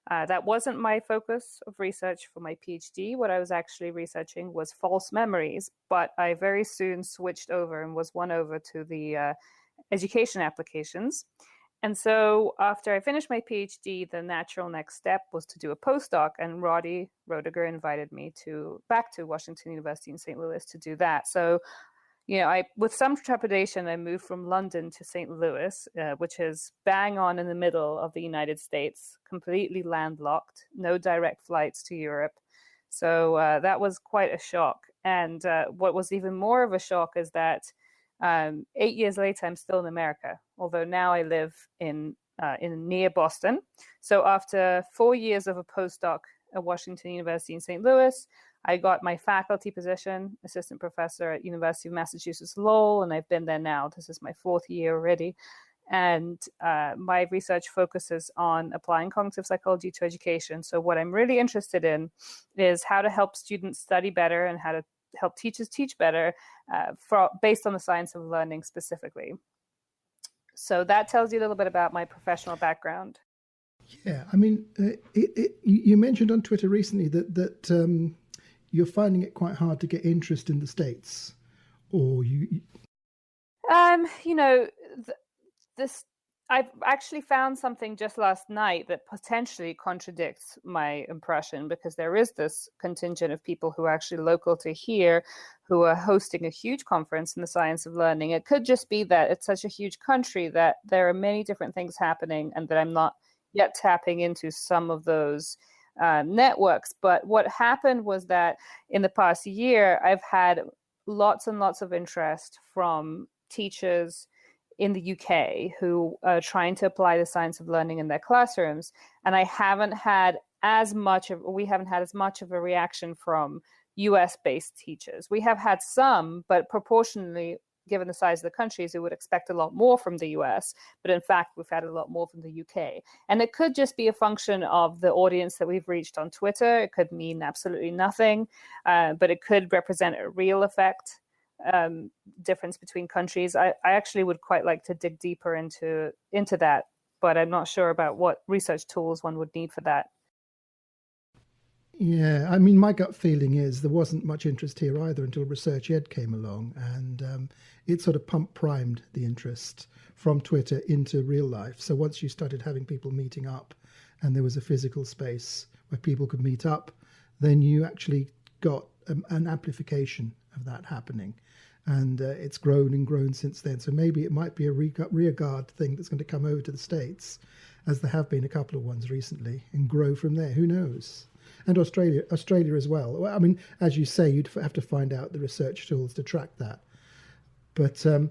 That wasn't my focus of research for my PhD. What I was actually researching was false memories, but I very soon switched over and was won over to the education applications. And so after I finished my PhD, the natural next step was to do a postdoc, and Roddy Roediger invited me back to Washington University in St. Louis to do that. So, with some trepidation, I moved from London to St. Louis, which is bang on in the middle of the United States, completely landlocked, no direct flights to Europe. So that was quite a shock. And what was even more of a shock is that 8 years later, I'm still in America, although now I live in near Boston. So after 4 years of a postdoc at Washington University in St. Louis, I got my faculty position, assistant professor at University of Massachusetts Lowell, and I've been there now. This is my 4th year already. And my research focuses on applying cognitive psychology to education. So what I'm really interested in is how to help students study better and how to help teachers teach better based on the science of learning specifically. So that tells you a little bit about my professional background. Yeah, I mean, you mentioned on Twitter recently that you're finding it quite hard to get interest in the States, or I've actually found something just last night that potentially contradicts my impression, because there is this contingent of people who are actually local to here who are hosting a huge conference in the science of learning. It could just be that it's such a huge country that there are many different things happening and that I'm not yet tapping into some of those networks. But what happened was that in the past year, I've had lots and lots of interest from teachers in the UK who are trying to apply the science of learning in their classrooms. And we haven't had as much of a reaction from US-based teachers. We have had some, but proportionally, given the size of the countries, we would expect a lot more from the US. But in fact, we've had a lot more from the UK. And it could just be a function of the audience that we've reached on Twitter. It could mean absolutely nothing, but it could represent a real effect. Difference between countries. I actually would quite like to dig deeper into that, but I'm not sure about what research tools one would need for that. Yeah, I mean, my gut feeling is there wasn't much interest here either until Research Ed came along, and it sort of primed the interest from Twitter into real life. So once you started having people meeting up and there was a physical space where people could meet up, then you actually got an amplification of that happening. And it's grown and grown since then. So maybe it might be a rearguard thing that's going to come over to the States, as there have been a couple of ones recently, and grow from there. Who knows? And Australia as well. I mean, as you say, you'd have to find out the research tools to track that. But so,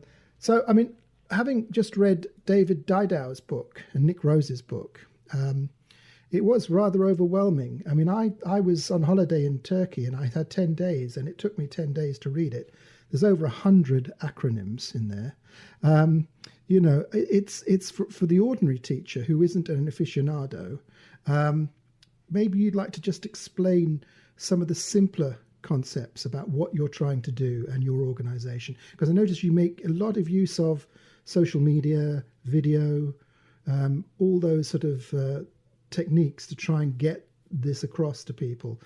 I mean, having just read David Didau's book and Nick Rose's book, it was rather overwhelming. I mean, I was on holiday in Turkey and I had 10 days, and it took me 10 days to read it. There's over 100 acronyms in there. You know, it's for the ordinary teacher who isn't an aficionado. Maybe you'd like to just explain some of the simpler concepts about what you're trying to do and your organization. Because I notice you make a lot of use of social media, video, all those sort of techniques to try and get this across to people.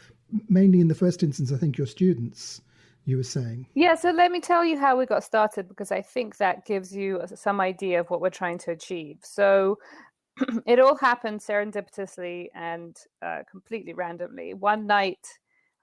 Mainly in the first instance, I think your students, you were saying. Yeah, so let me tell you how we got started, because I think that gives you some idea of what we're trying to achieve. So it all happened serendipitously and completely randomly. One night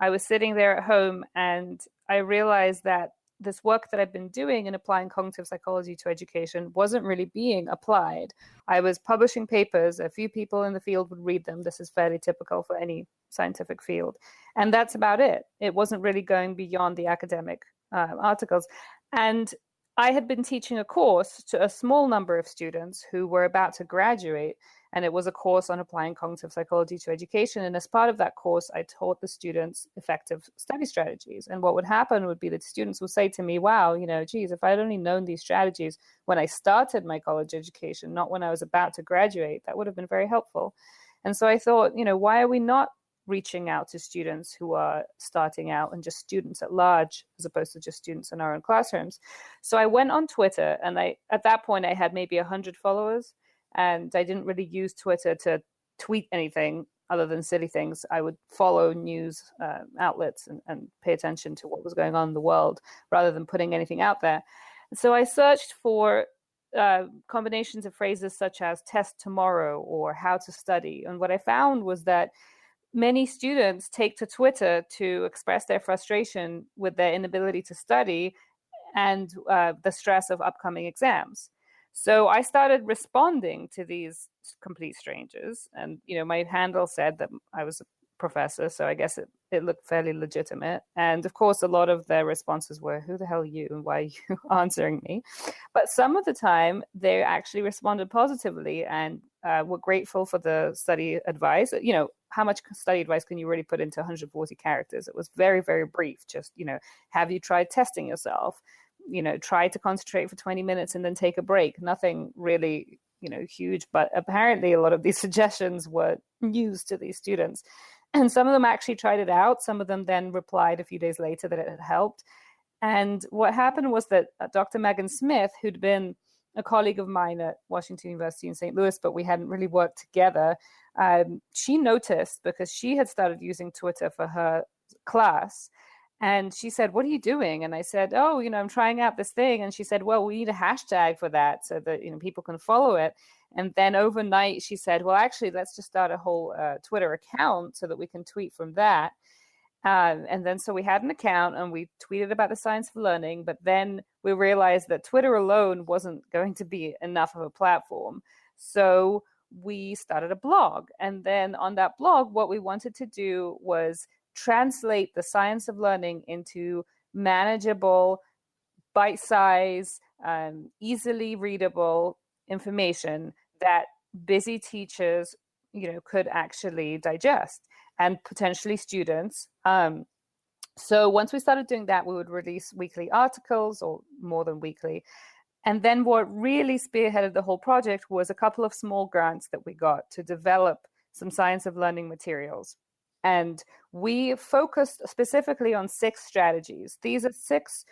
I was sitting there at home and I realized that this work that I've been doing in applying cognitive psychology to education wasn't really being applied. I was publishing papers, a few people in the field would read them. This is fairly typical for any scientific field. And that's about it. It wasn't really going beyond the academic articles. And I had been teaching a course to a small number of students who were about to graduate, and it was a course on applying cognitive psychology to education. And as part of that course, I taught the students effective study strategies. And what would happen would be that students would say to me, wow, you know, geez, if I'd only known these strategies when I started my college education, not when I was about to graduate, that would have been very helpful. And so I thought, you know, why are we not reaching out to students who are starting out and just students at large, as opposed to just students in our own classrooms? So I went on Twitter, and at that point I had maybe 100 followers, and I didn't really use Twitter to tweet anything other than silly things. I would follow news outlets and pay attention to what was going on in the world rather than putting anything out there. So I searched for combinations of phrases such as test tomorrow or how to study. And what I found was that many students take to Twitter to express their frustration with their inability to study and the stress of upcoming exams. So I started responding to these complete strangers. And, you know, my handle said that I was a professor, so I guess it looked fairly legitimate. And of course, a lot of their responses were, who the hell are you and why are you answering me? But some of the time, they actually responded positively and were grateful for the study advice. You know, how much study advice can you really put into 140 characters? It was very, very brief. Just, you know, have you tried testing yourself? You know, try to concentrate for 20 minutes and then take a break. Nothing really, you know, huge, but apparently a lot of these suggestions were used to these students. And some of them actually tried it out. Some of them then replied a few days later that it had helped. And what happened was that Dr. Megan Smith, who'd been a colleague of mine at Washington University in St. Louis, but we hadn't really worked together, she noticed because she had started using Twitter for her class. And she said, what are you doing? And I said, oh, you know, I'm trying out this thing. And she said, well, we need a hashtag for that so that, you know, people can follow it. And then overnight, she said, well, actually, let's just start a whole Twitter account so that we can tweet from that. And then so we had an account and we tweeted about the science of learning. But then we realized that Twitter alone wasn't going to be enough of a platform. So we started a blog. And then on that blog, what we wanted to do was translate the science of learning into manageable, bite-sized, easily readable information that busy teachers, you know, could actually digest, and potentially students. So once we started doing that, we would release weekly articles, or more than weekly. And then what really spearheaded the whole project was a couple of small grants that we got to develop some science of learning materials. And we focused specifically on 6 strategies. These are 6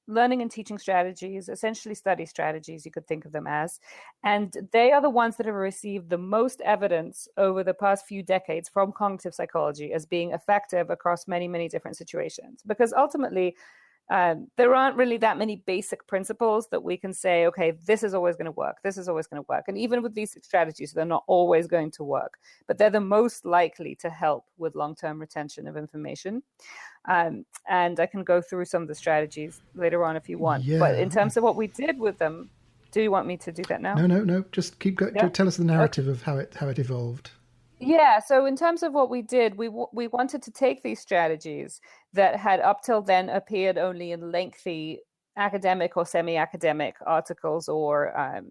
learning and teaching strategies, essentially study strategies, you could think of them as. And they are the ones that have received the most evidence over the past few decades from cognitive psychology as being effective across many, many different situations. Because ultimately, there aren't really that many basic principles that we can say, okay, this is always going to work. This is always going to work. And even with these strategies, they're not always going to work, but they're the most likely to help with long-term retention of information. And I can go through some of the strategies later on if you want. Yeah. But in terms of what we did with them, do you want me to do that now? No. Just keep going. Yeah. Tell us the narrative of how it evolved. Yeah, so in terms of what we did, we wanted to take these strategies that had up till then appeared only in lengthy academic or semi-academic articles or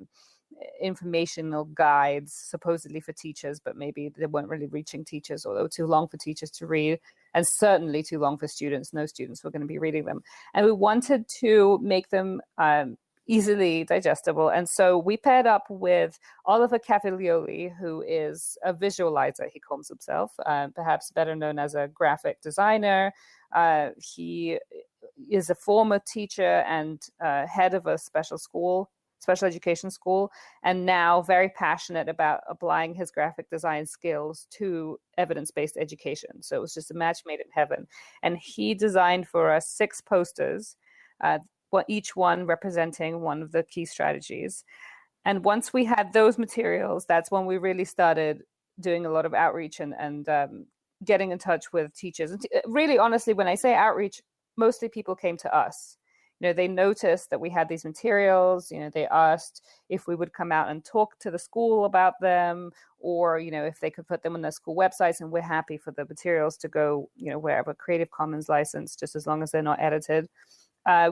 informational guides, supposedly for teachers, but maybe they weren't really reaching teachers, or they were too long for teachers to read, and certainly too long for students. No students were going to be reading them. And we wanted to make them easily digestible. And so we paired up with Oliver Caviglioli, who is a visualizer, he calls himself, perhaps better known as a graphic designer. He is a former teacher and head of a special education school, and now very passionate about applying his graphic design skills to evidence-based education. So it was just a match made in heaven. And he designed for us 6 posters, each one representing one of the key strategies. And once we had those materials, that's when we really started doing a lot of outreach and getting in touch with teachers. And really, honestly, when I say outreach, mostly people came to us. They noticed that we had these materials. They asked if we would come out and talk to the school about them, or, if they could put them on their school websites. And we're happy for the materials to go, wherever, Creative Commons license, just as long as they're not edited.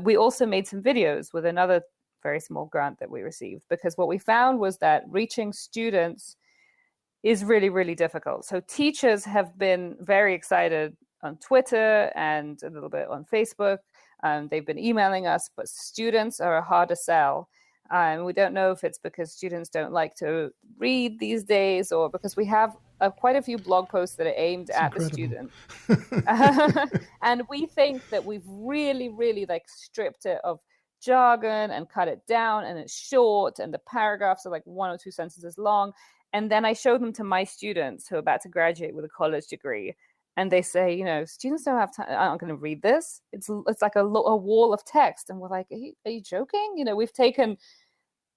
We also made some videos with another very small grant that we received, because what we found was that reaching students is really, really difficult. So teachers have been very excited on Twitter and a little bit on Facebook. They've been emailing us, but students are hard to sell. We don't know if it's because students don't like to read these days, or because we have quite a few blog posts that are aimed at the student. And we think that we've really, really stripped it of jargon and cut it down, and it's short, and the paragraphs are 1 or 2 sentences long. And then I showed them to my students who are about to graduate with a college degree. And they say, students don't have time. I'm not going to read this. It's like a wall of text. And we're like, are you joking? We've taken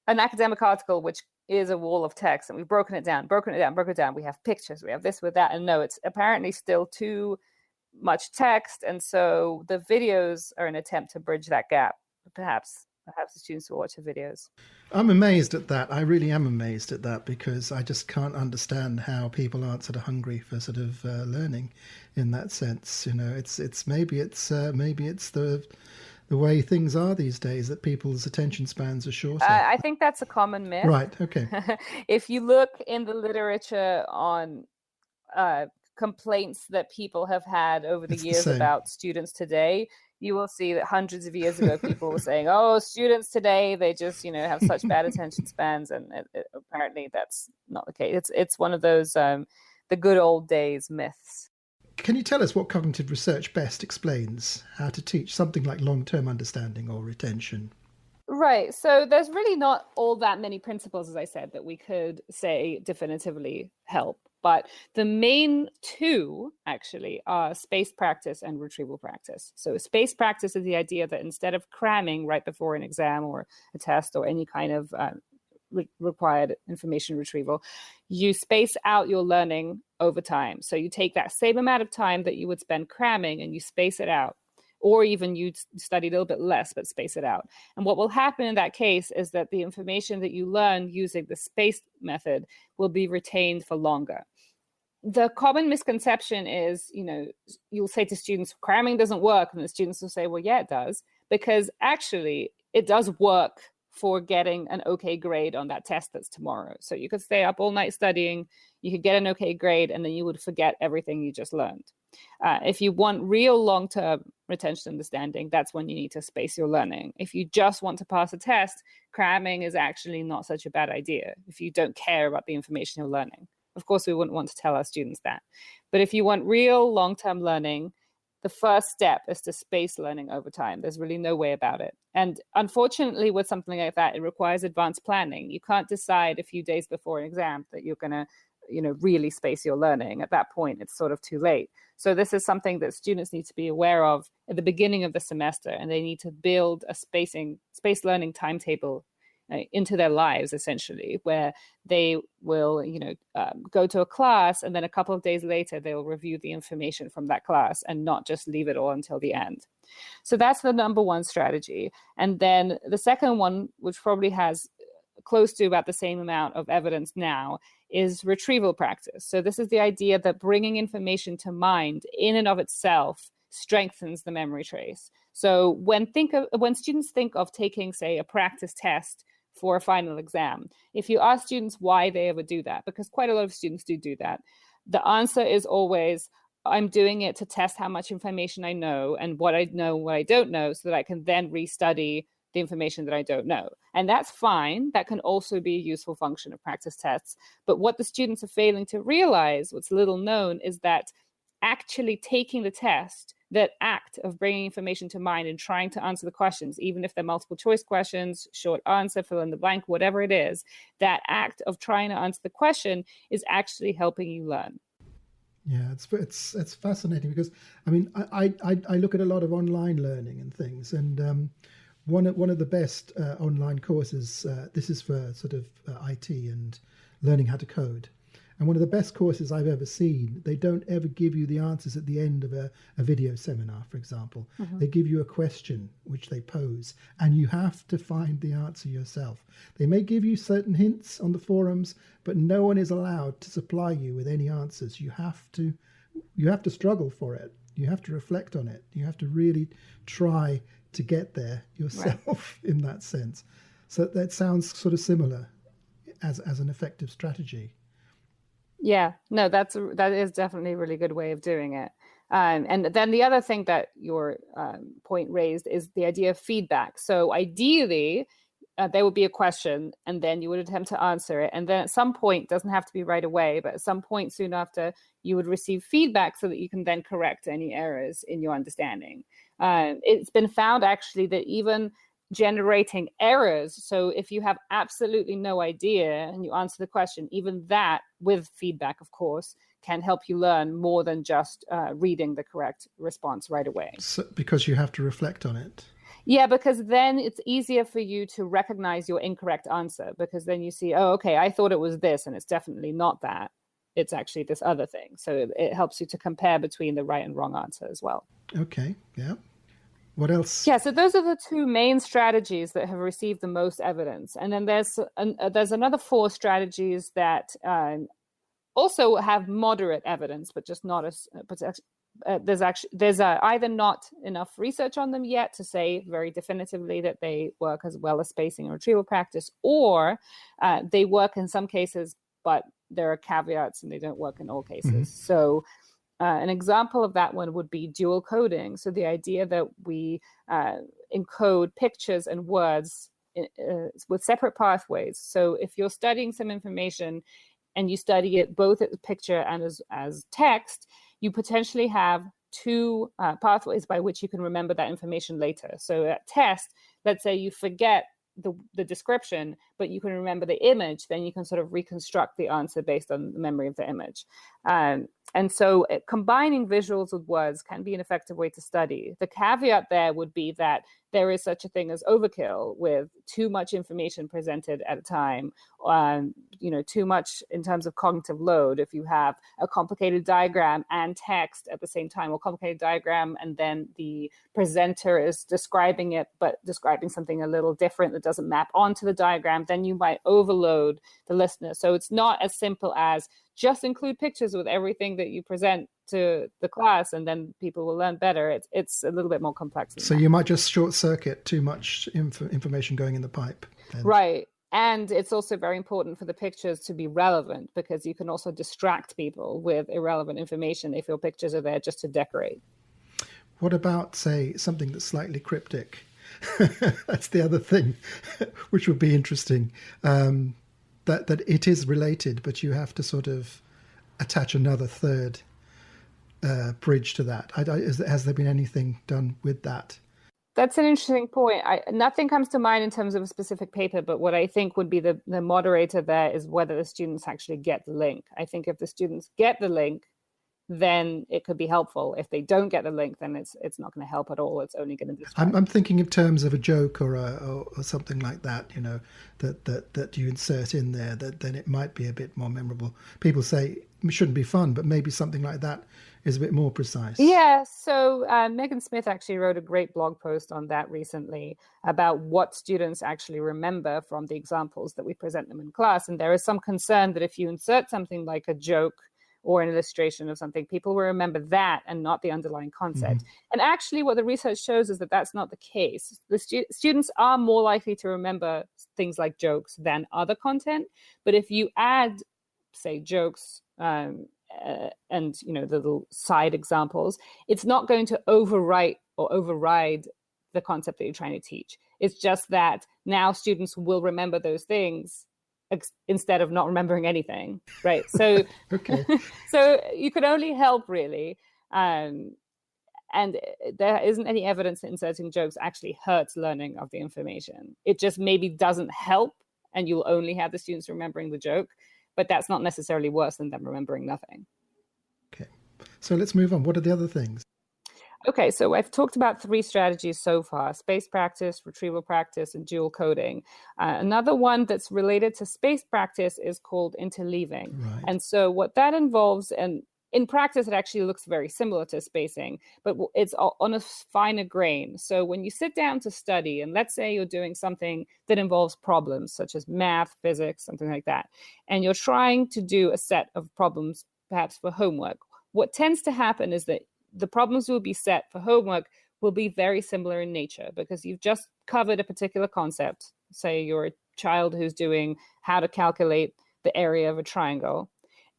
an academic article, which is a wall of text, and we've broken it down. We have pictures, we have this with that. And no, it's apparently still too much text. And so the videos are an attempt to bridge that gap. Perhaps the students will watch the videos. I'm amazed at that. I really am amazed at that, because I just can't understand how people aren't sort of hungry for sort of learning in that sense. Maybe it's the way things are these days, that people's attention spans are shorter. I think that's a common myth. Right. Okay. If you look in the literature on complaints that people have had over the years about students today, you will see that hundreds of years ago, people were saying, oh, students today, they just, have such bad attention spans. And apparently that's not the case. It's one of those, the good old days myths. Can you tell us what cognitive research best explains how to teach something like long-term understanding or retention? Right. So there's really not all that many principles, as I said, that we could say definitively help. But the main 2 actually are spaced practice and retrieval practice. So spaced practice is the idea that instead of cramming right before an exam or a test or any kind of required information retrieval, you space out your learning over time. So you take that same amount of time that you would spend cramming and you space it out. Or even you study a little bit less, but space it out. And what will happen in that case is that the information that you learn using the spaced method will be retained for longer. The common misconception is, you'll say to students, cramming doesn't work. And the students will say, well, yeah, it does. Because actually, it does work for getting an okay grade on that test that's tomorrow. So you could stay up all night studying, you could get an okay grade, and then you would forget everything you just learned. If you want real long-term retention understanding, that's when you need to space your learning. If you just want to pass a test, cramming is actually not such a bad idea if you don't care about the information you're learning. Of course, we wouldn't want to tell our students that. But if you want real long-term learning, the first step is to space learning over time. There's really no way about it. And unfortunately, with something like that, it requires advanced planning. You can't decide a few days before an exam that you're going to, really space your learning. At that point, it's sort of too late. So this is something that students need to be aware of at the beginning of the semester, and they need to build a space learning timetable into their lives, essentially, where they will, go to a class, and then a couple of days later, they'll review the information from that class and not just leave it all until the end. So that's the number one strategy. And then the second one, which probably has close to about the same amount of evidence now, is retrieval practice. So this is the idea that bringing information to mind in and of itself strengthens the memory trace. So when students think of taking, say, a practice test for a final exam, if you ask students why they ever do that, because quite a lot of students do that, the answer is always, I'm doing it to test how much information I know and what I know and what I don't know, so that I can then restudy the information that I don't know. And that's fine. That can also be a useful function of practice tests. But what the students are failing to realize, what's little known, is that actually taking the test, that act of bringing information to mind and trying to answer the questions, even if they're multiple choice questions, short answer, fill in the blank, whatever it is, that act of trying to answer the question is actually helping you learn. Yeah, it's fascinating, because I look at a lot of online learning and things, and one of the best online courses, this is for sort of IT and learning how to code. And one of the best courses I've ever seen, they don't ever give you the answers at the end of a video seminar, for example. Mm-hmm. They give you a question which they pose, and you have to find the answer yourself. They may give you certain hints on the forums, but no one is allowed to supply you with any answers. You have to struggle for it. You have to reflect on it. You have to really try to get there yourself, right, in that sense. So that sounds sort of similar as an effective strategy. Yeah, no, that is definitely a really good way of doing it. And then the other thing that your point raised is the idea of feedback. So ideally, there would be a question, and then you would attempt to answer it. And then at some point, doesn't have to be right away, but at some point soon after, you would receive feedback so that you can then correct any errors in your understanding. It's been found actually that even generating errors, so if you have absolutely no idea and you answer the question, even that, with feedback of course, can help you learn more than just reading the correct response right away. So, because you have to reflect on it. Yeah, because then it's easier for you to recognize your incorrect answer, because then you see, oh, okay, I thought it was this and it's definitely not that. It's actually this other thing. So it helps you to compare between the right and wrong answer as well. Okay, yeah. What else? Yeah, so those are the two main strategies that have received the most evidence. And then there's another 4 strategies that also have moderate evidence, but just not as, there's either not enough research on them yet to say very definitively that they work as well as spacing and retrieval practice, or they work in some cases, but there are caveats and they don't work in all cases. Mm-hmm. So an example of that one would be dual coding. So the idea that we encode pictures and words with separate pathways. So if you're studying some information and you study it both as a picture and as text, you potentially have 2 pathways by which you can remember that information later. So at test, let's say you forget the description, but you can remember the image, then you can sort of reconstruct the answer based on the memory of the image. And so combining visuals with words can be an effective way to study. The caveat there would be that there is such a thing as overkill, with too much information presented at a time, too much in terms of cognitive load. If you have a complicated diagram and text at the same time, or complicated diagram and then the presenter is describing it, but describing something a little different that doesn't map onto the diagram, then you might overload the listener. So it's not as simple as just include pictures with everything that you present to the class and then people will learn better. It's a little bit more complex than that. You might just short circuit too much information going in the pipe. Right. And it's also very important for the pictures to be relevant, because you can also distract people with irrelevant information if your pictures are there just to decorate. What about, say, something that's slightly cryptic? That's the other thing, which would be interesting. That it is related, but you have to sort of attach another third bridge to that? Has there been anything done with that? That's an interesting point. Nothing comes to mind in terms of a specific paper, but what I think would be the moderator there is whether the students actually get the link. I think if the students get the link, then it could be helpful. If they don't get the link, then it's not going to help at all. It's only going to distract. I'm thinking in terms of a joke or something like that, that you insert in there, that then it might be a bit more memorable. People say it shouldn't be fun, but maybe something like that is a bit more precise. Yeah, so Megan Smith actually wrote a great blog post on that recently about what students actually remember from the examples that we present them in class. And there is some concern that if you insert something like a joke or an illustration of something, people will remember that and not the underlying concept. And actually what the research shows is that that's not the case. The students are more likely to remember things like jokes than other content. But if you add, say, jokes and the little side examples, it's not going to overwrite or override the concept that you're trying to teach. It's just that now students will remember those things instead of not remembering anything, right? So, so you can only help really, and there isn't any evidence that inserting jokes actually hurts learning of the information. It just maybe doesn't help, and you'll only have the students remembering the joke, but that's not necessarily worse than them remembering nothing. Okay, so let's move on. What are the other things? Okay, so I've talked about 3 strategies so far: space practice, retrieval practice, and dual coding. Another one that's related to space practice is called interleaving. Right. And so what that involves, and in practice, it actually looks very similar to spacing, but it's on a finer grain. So when you sit down to study, and let's say you're doing something that involves problems, such as math, physics, something like that, and you're trying to do a set of problems, perhaps for homework, what tends to happen is that the problems will be set for homework will be very similar in nature because you've just covered a particular concept. Say you're a child who's doing how to calculate the area of a triangle.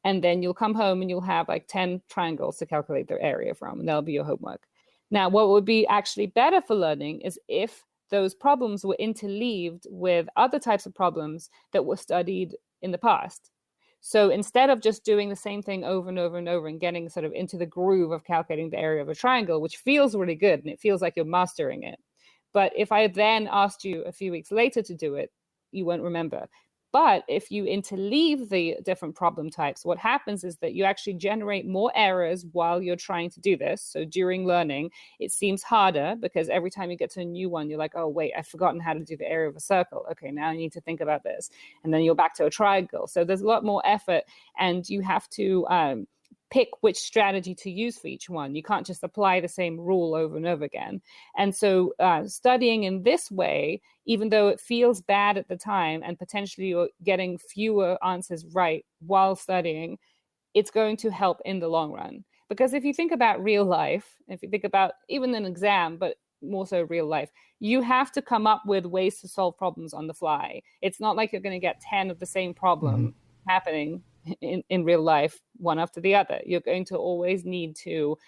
And then you'll come home and you'll have like 10 triangles to calculate their area from, and that'll be your homework. Now, what would be actually better for learning is if those problems were interleaved with other types of problems that were studied in the past. So instead of just doing the same thing over and over and over and getting sort of into the groove of calculating the area of a triangle, which feels really good and it feels like you're mastering it. But if I then asked you a few weeks later to do it, you won't remember. But if you interleave the different problem types, what happens is that you actually generate more errors while you're trying to do this. So during learning, it seems harder because every time you get to a new one, you're like, oh, wait, I've forgotten how to do the area of a circle. Okay, now I need to think about this. And then you're back to a triangle. So there's a lot more effort, and you have to pick which strategy to use for each one. You can't just apply the same rule over and over again. And so studying in this way, even though it feels bad at the time and potentially you're getting fewer answers right while studying, it's going to help in the long run. Because if you think about real life, if you think about even an exam, but more so real life, you have to come up with ways to solve problems on the fly. It's not like you're going to get 10 of the same problem happening in real life, one after the other. You're going to always need to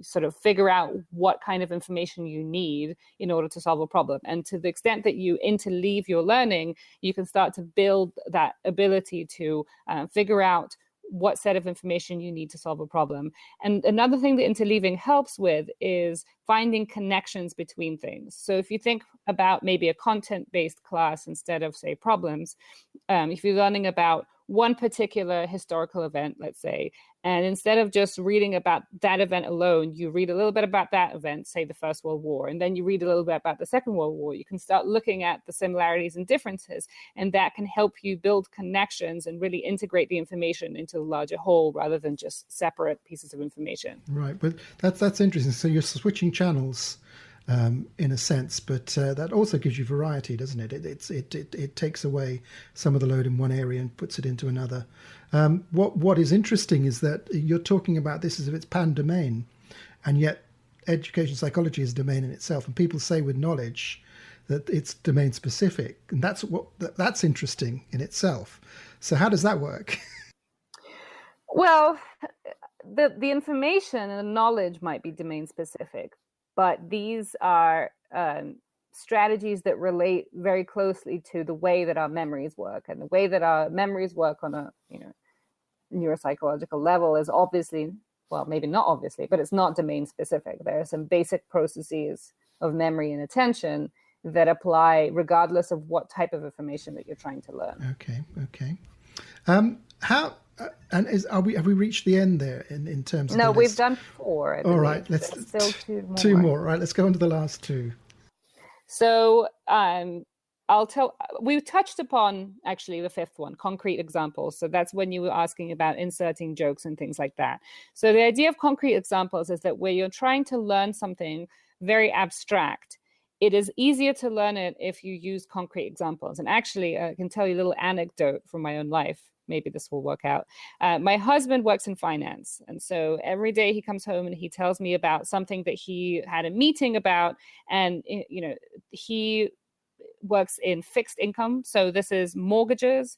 sort of figure out what kind of information you need in order to solve a problem. And to the extent that you interleave your learning, you can start to build that ability to figure out what set of information you need to solve a problem. And another thing that interleaving helps with is finding connections between things. So if you think about maybe a content-based class instead of, say, problems, if you're learning about one particular historical event, let's say, and instead of just reading about that event alone, you read a little bit about that event, say the First World War, and then you read a little bit about the Second World War. You can start looking at the similarities and differences, and that can help you build connections and really integrate the information into a larger whole rather than just separate pieces of information. Right, but that's interesting. So you're switching channels in a sense, but that also gives you variety, doesn't it? It takes away some of the load in one area and puts it into another. What is interesting is that you're talking about this as if it's pan-domain, and yet education psychology is a domain in itself. And people say with knowledge that it's domain specific, and that's interesting in itself. So how does that work? Well, the information and the knowledge might be domain specific, but these are strategies that relate very closely to the way that our memories work. And the way that our memories work on a neuropsychological level is obviously well, maybe not obviously, but it's not domain specific. There are some basic processes of memory and attention that apply regardless of what type of information that you're trying to learn. Okay. Have we reached the end there in terms of No, the we've list? done 4. All right, let's still 2 more. 2 more. Right, let's go on to the last 2. So we touched upon actually the 5th one, concrete examples. So that's when you were asking about inserting jokes and things like that. So the idea of concrete examples is that where you're trying to learn something very abstract, it is easier to learn it if you use concrete examples. And actually, I can tell you a little anecdote from my own life. Maybe this will work out. My husband works in finance. And so every day he comes home and he tells me about something that he had a meeting about. And, he works in fixed income. So this is mortgages,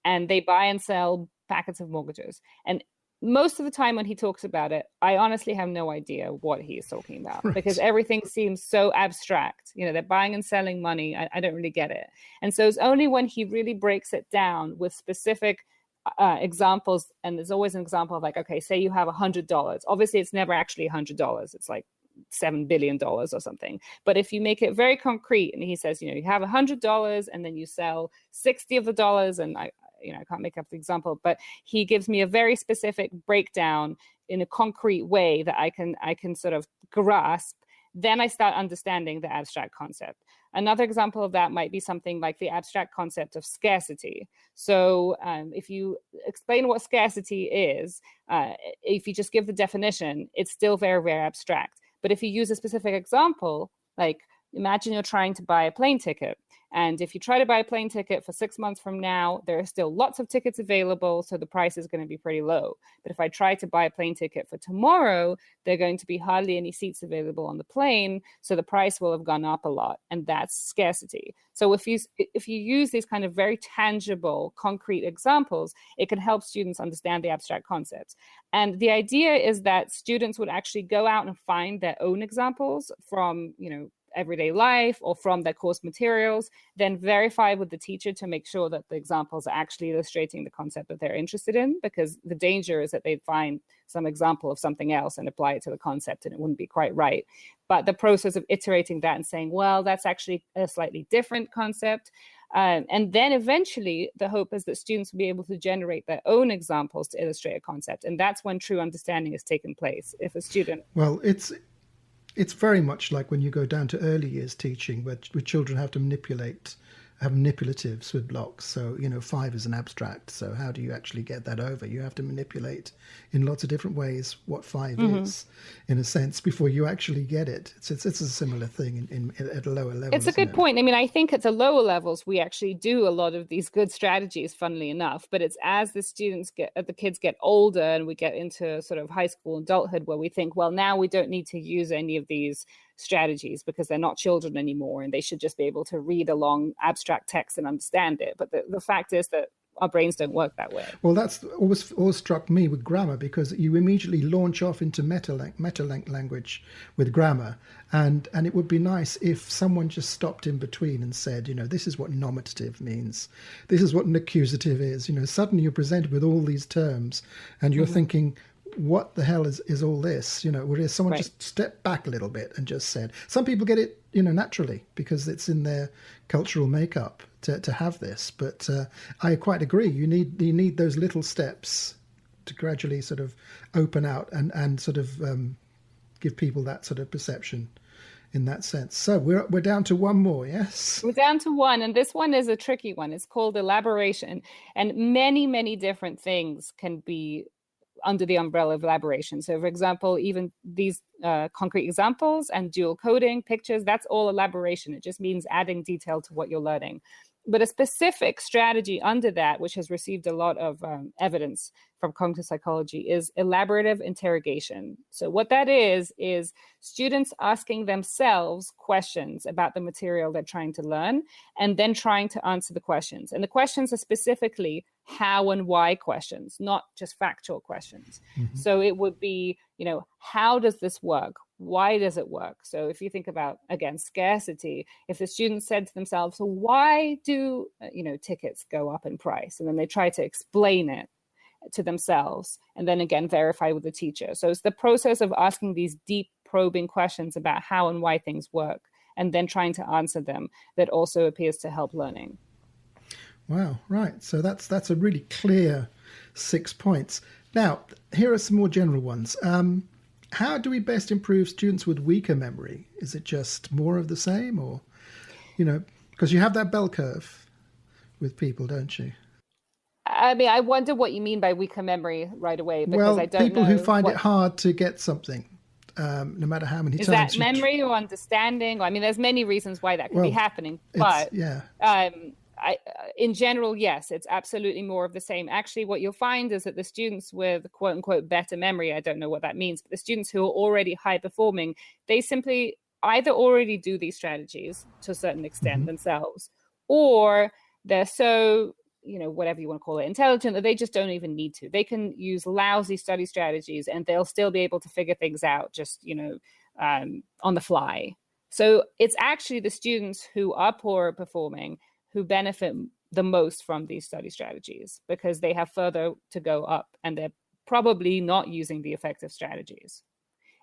and they buy and sell packets of mortgages. And most of the time when he talks about it, I honestly have no idea what he is talking about, right, because everything seems so abstract. They're buying and selling money. I don't really get it. And so it's only when he really breaks it down with specific examples, and there's always an example of like, okay, say you have $100. Obviously, it's never actually $100. It's like $7 billion or something. But if you make it very concrete, and he says, you have $100 and then you sell 60 of the dollars, and I can't make up the example, but he gives me a very specific breakdown in a concrete way that I can sort of grasp. Then I start understanding the abstract concept. Another example of that might be something like the abstract concept of scarcity. So if you explain what scarcity is, if you just give the definition, it's still very, very abstract. But if you use a specific example, like imagine you're trying to buy a plane ticket. And if you try to buy a plane ticket for 6 months from now, there are still lots of tickets available, so the price is going to be pretty low. But if I try to buy a plane ticket for tomorrow, there are going to be hardly any seats available on the plane, so the price will have gone up a lot, and that's scarcity. So if you use these kind of very tangible, concrete examples, it can help students understand the abstract concepts. And the idea is that students would actually go out and find their own examples from, everyday life or from their course materials, then verify with the teacher to make sure that the examples are actually illustrating the concept that they're interested in, because the danger is that they'd find some example of something else and apply it to the concept and it wouldn't be quite right. But the process of iterating that and saying, well, that's actually a slightly different concept. And then eventually the hope is that students will be able to generate their own examples to illustrate a concept. And that's when true understanding has taken place. If a student... Well, it's very much like when you go down to early years teaching, where children have to have manipulatives with blocks. So, 5 is an abstract. So how do you actually get that over? You have to manipulate in lots of different ways what 5 is, in a sense, before you actually get it. It's a similar thing at a lower level. It's a good point. I mean, I think at the lower levels, we actually do a lot of these good strategies, funnily enough. But it's as the kids get older and we get into sort of high school adulthood where we think, well, now we don't need to use any of these strategies because they're not children anymore and they should just be able to read along abstract text and understand it. But the fact is that our brains don't work that way. Well, that's always struck me with grammar, because you immediately launch off into meta-length language with grammar. And it would be nice if someone just stopped in between and said, this is what nominative means. This is what an accusative is. Suddenly you're presented with all these terms and you're thinking, what the hell is all this? Whereas someone just stepped back a little bit and just said, some people get it, naturally because it's in their cultural makeup to have this. But I quite agree. You need those little steps to gradually sort of open out and sort of give people that sort of perception in that sense. So we're down to one more, yes? We're down to one, and this one is a tricky one. It's called elaboration, and many, many different things can be under the umbrella of elaboration. So for example, even these concrete examples and dual coding, pictures, that's all elaboration. It just means adding detail to what you're learning. But a specific strategy under that, which has received a lot of evidence from cognitive psychology, is elaborative interrogation. So what that is students asking themselves questions about the material they're trying to learn and then trying to answer the questions. And the questions are specifically how and why questions, not just factual questions. So it would be, how does this work? Why does it work? So if you think about, again, scarcity, if the students said to themselves, so why do, tickets go up in price? And then they try to explain it, to themselves, and then again verify with the teacher. So it's the process of asking these deep probing questions about how and why things work, and then trying to answer them, that also appears to help learning. Wow, right. So that's a really clear 6 points. Now, here are some more general ones. How do we best improve students with weaker memory? Is it just more of the same, or, because you have that bell curve with people, don't you? I mean, I wonder what you mean by weaker memory right away, because I don't know. People who find it hard to get something, no matter how many times. Is that memory or understanding? I mean, there's many reasons why that could be happening, but in general, yes, it's absolutely more of the same. Actually, what you'll find is that the students with quote unquote better memory, I don't know what that means, but the students who are already high performing, they simply either already do these strategies to a certain extent themselves, or they're so, whatever you want to call it, intelligent, that they just don't even need to. They can use lousy study strategies and they'll still be able to figure things out just, on the fly. So it's actually the students who are poor performing who benefit the most from these study strategies, because they have further to go up and they're probably not using the effective strategies.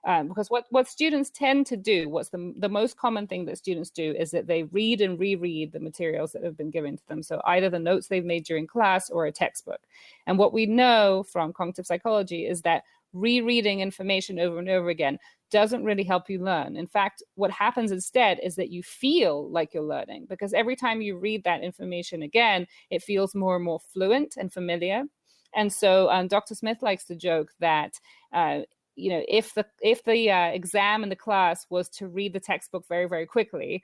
Because what students tend to do, what's the most common thing that students do, is that they read and reread the materials that have been given to them. So either the notes they've made during class or a textbook. And what we know from cognitive psychology is that rereading information over and over again doesn't really help you learn. In fact, what happens instead is that you feel like you're learning, because every time you read that information again, it feels more and more fluent and familiar. And so Dr. Smith likes to joke that if the exam in the class was to read the textbook very, very quickly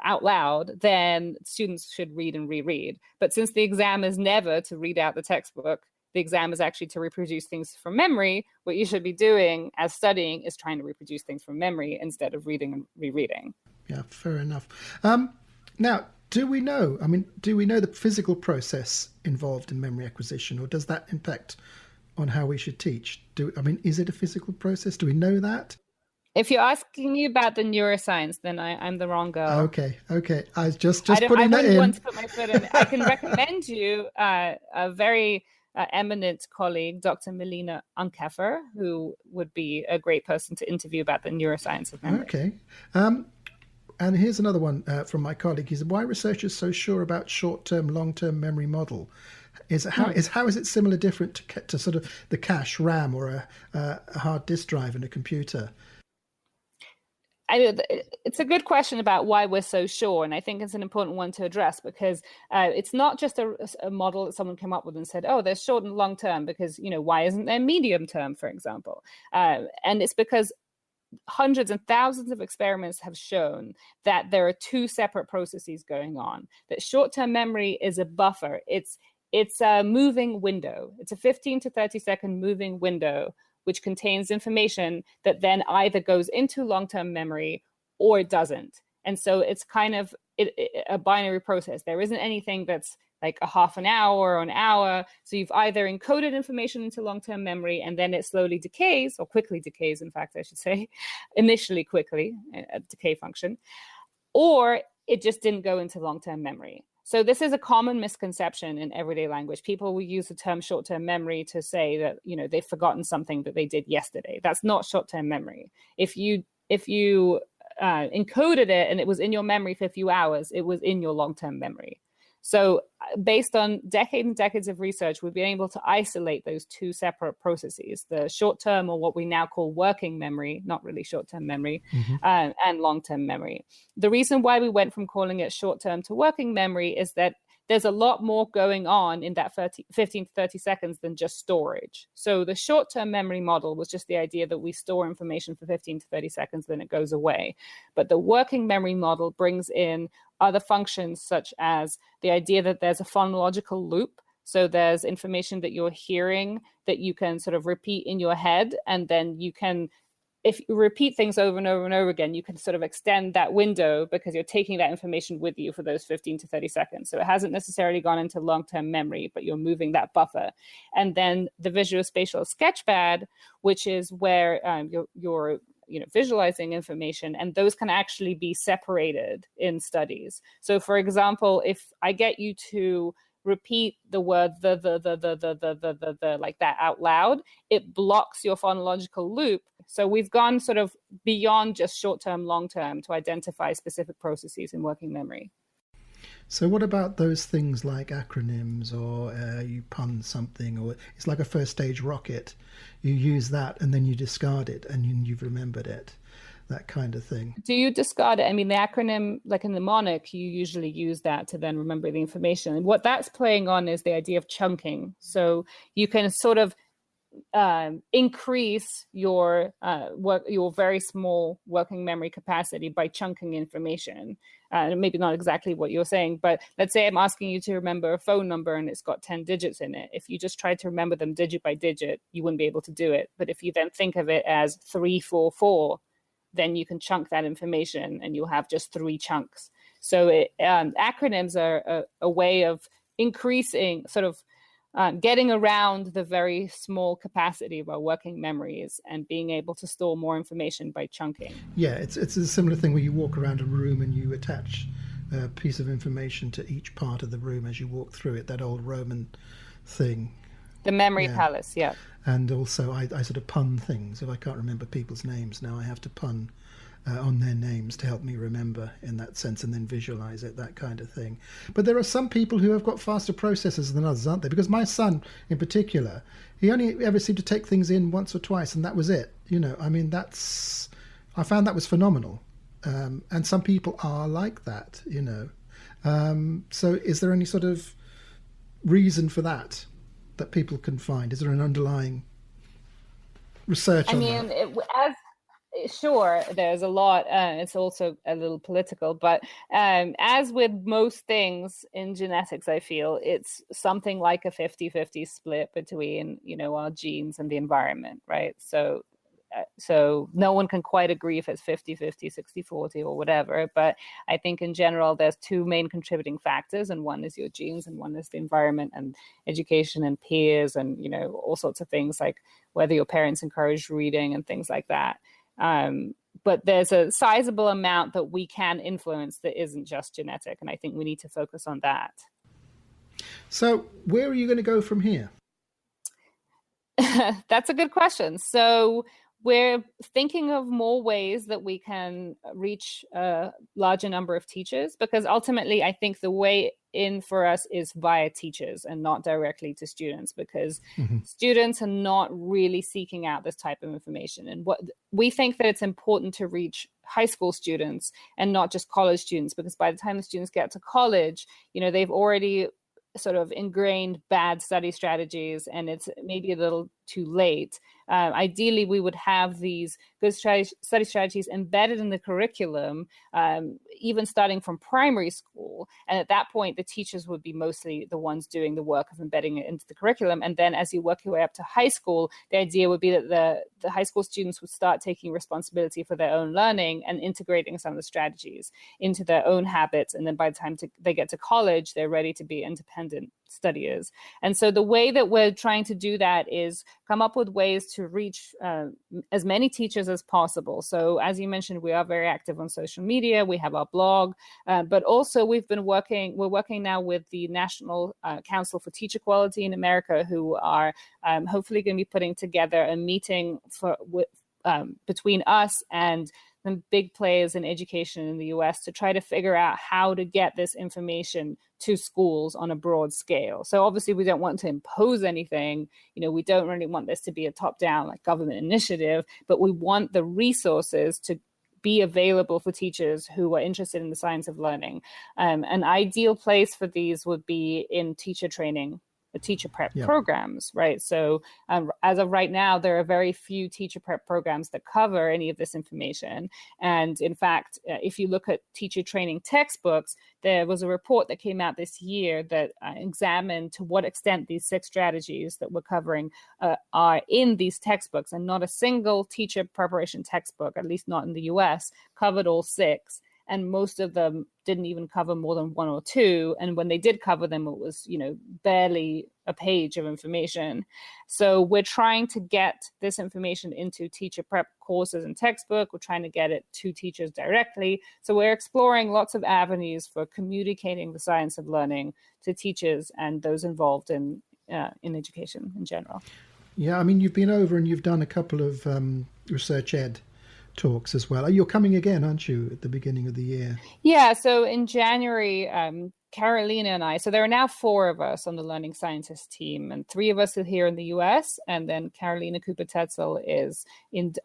out loud, then students should read and reread. But since the exam is never to read out the textbook, the exam is actually to reproduce things from memory. What you should be doing as studying is trying to reproduce things from memory instead of reading and rereading. Yeah, fair enough. Now, do we know the physical process involved in memory acquisition, or does that impact on how we should teach? Is it a physical process? Do we know that? If you're asking me about the neuroscience, then I'm the wrong girl. Okay. I was just putting that in. I wouldn't want to put my foot in. I can recommend you a very eminent colleague, Dr. Melina Unkefer, who would be a great person to interview about the neuroscience of memory. Okay. And here's another one from my colleague. He said, why are researchers so sure about short-term, long-term memory model? How is it similar, different to sort of the cache, RAM, or a hard disk drive in a computer? It's a good question about why we're so sure, and I think it's an important one to address, because it's not just a model that someone came up with and said, oh, there's short and long term, because why isn't there medium term, for example? And it's because hundreds and thousands of experiments have shown that there are two separate processes going on. That short-term memory is a buffer. It's a moving window. It's a 15 to 30 second moving window, which contains information that then either goes into long-term memory or it doesn't. And so it's kind of a binary process. There isn't anything that's like a half an hour or an hour. So you've either encoded information into long-term memory and then it slowly decays, or quickly decays, in fact, I should say, initially quickly, a decay function, or it just didn't go into long-term memory. So this is a common misconception in everyday language. People will use the term short-term memory to say that, they've forgotten something that they did yesterday. That's not short-term memory. If you encoded it and it was in your memory for a few hours, it was in your long-term memory. So based on decades and decades of research, we've been able to isolate those two separate processes, the short-term, or what we now call working memory, not really short-term memory, and long-term memory. The reason why we went from calling it short-term to working memory is that there's a lot more going on in that 15 to 30 seconds than just storage. So the short-term memory model was just the idea that we store information for 15 to 30 seconds, then it goes away. But the working memory model brings in other functions, such as the idea that there's a phonological loop. So there's information that you're hearing that you can sort of repeat in your head, and then you can, if you repeat things over and over and over again, you can sort of extend that window because you're taking that information with you for those 15 to 30 seconds. So it hasn't necessarily gone into long-term memory, but you're moving that buffer. And then the visual spatial sketchpad, which is where you're visualizing information, and those can actually be separated in studies. So for example, if I get you to repeat the word the like that out loud, it blocks your phonological loop. So we've gone sort of beyond just short-term, long-term to identify specific processes in working memory. So what about those things like acronyms, or you pun something, or it's like a first stage rocket, you use that and then you discard it and you've remembered it, that kind of thing? Do you discard it? I mean, the acronym, like in mnemonic, you usually use that to then remember the information. And what that's playing on is the idea of chunking. So you can sort of increase your very small working memory capacity by chunking information. Maybe not exactly what you're saying, but let's say I'm asking you to remember a phone number and it's got 10 digits in it. If you just tried to remember them digit by digit, you wouldn't be able to do it. But if you then think of it as 344, then you can chunk that information and you'll have just 3 chunks. So acronyms are a way of increasing, sort of getting around the very small capacity of our working memories and being able to store more information by chunking. Yeah, it's a similar thing where you walk around a room and you attach a piece of information to each part of the room as you walk through it, that old Roman thing. The memory palace, yeah. And also I sort of pun things. If I can't remember people's names now, I have to pun on their names to help me remember in that sense, and then visualize it, that kind of thing. But there are some people who have got faster processors than others, aren't there? Because my son in particular, he only ever seemed to take things in once or twice and that was it. You know, I mean, I found that was phenomenal. And some people are like that, you know. So is there any sort of reason for that people can find? Is there an underlying research on that? Sure, there's a lot. It's also a little political, but as with most things in genetics, I feel it's something like a 50-50 split between, you know, our genes and the environment, right? So no one can quite agree if it's 50-50, 60-40 or whatever. But I think in general, there's 2 main contributing factors, and one is your genes and one is the environment and education and peers and, you know, all sorts of things like whether your parents encourage reading and things like that. But there's a sizable amount that we can influence that isn't just genetic. And I think we need to focus on that. So where are you going to go from here? That's a good question. So we're thinking of more ways that we can reach a larger number of teachers, because ultimately I think the way in for us is via teachers and not directly to students, because students are not really seeking out this type of information. And what we think that it's important to reach high school students and not just college students, because by the time the students get to college, you know, they've already sort of ingrained bad study strategies and it's maybe a little too late. Ideally, we would have these good study strategies embedded in the curriculum, even starting from primary school. And at that point, the teachers would be mostly the ones doing the work of embedding it into the curriculum. And then as you work your way up to high school, the idea would be that the high school students would start taking responsibility for their own learning and integrating some of the strategies into their own habits. And then by the time they get to college, they're ready to be independent studiers. And so the way that we're trying to do that is come up with ways to reach as many teachers as possible. So as you mentioned, we are very active on social media. We have our blog, but also we're working now with the National Council for Teacher Quality in America, who are hopefully going to be putting together a meeting between us and some big players in education in the US to try to figure out how to get this information to schools on a broad scale. So obviously we don't want to impose anything, we don't really want this to be a top-down like government initiative, but we want the resources to be available for teachers who are interested in the science of learning. An ideal place for these would be in teacher training, teacher prep programs, right? So as of right now, there are very few teacher prep programs that cover any of this information. And in fact, if you look at teacher training textbooks, there was a report that came out this year that examined to what extent these 6 strategies that we're covering are in these textbooks, and not a single teacher preparation textbook, at least not in the US, covered all 6. and most of them didn't even cover more than one or two. And when they did cover them, it was, barely a page of information. So we're trying to get this information into teacher prep courses and textbook. We're trying to get it to teachers directly. So we're exploring lots of avenues for communicating the science of learning to teachers and those involved in education in general. Yeah, I mean, you've been over and you've done a couple of research ed talks as well. You're coming again, aren't you, at the beginning of the year? Yeah, so in January, Carolina and I, so there are now 4 of us on the Learning Scientist team, and 3 of us are here in the US, and then Carolina Cooper-Tetzel is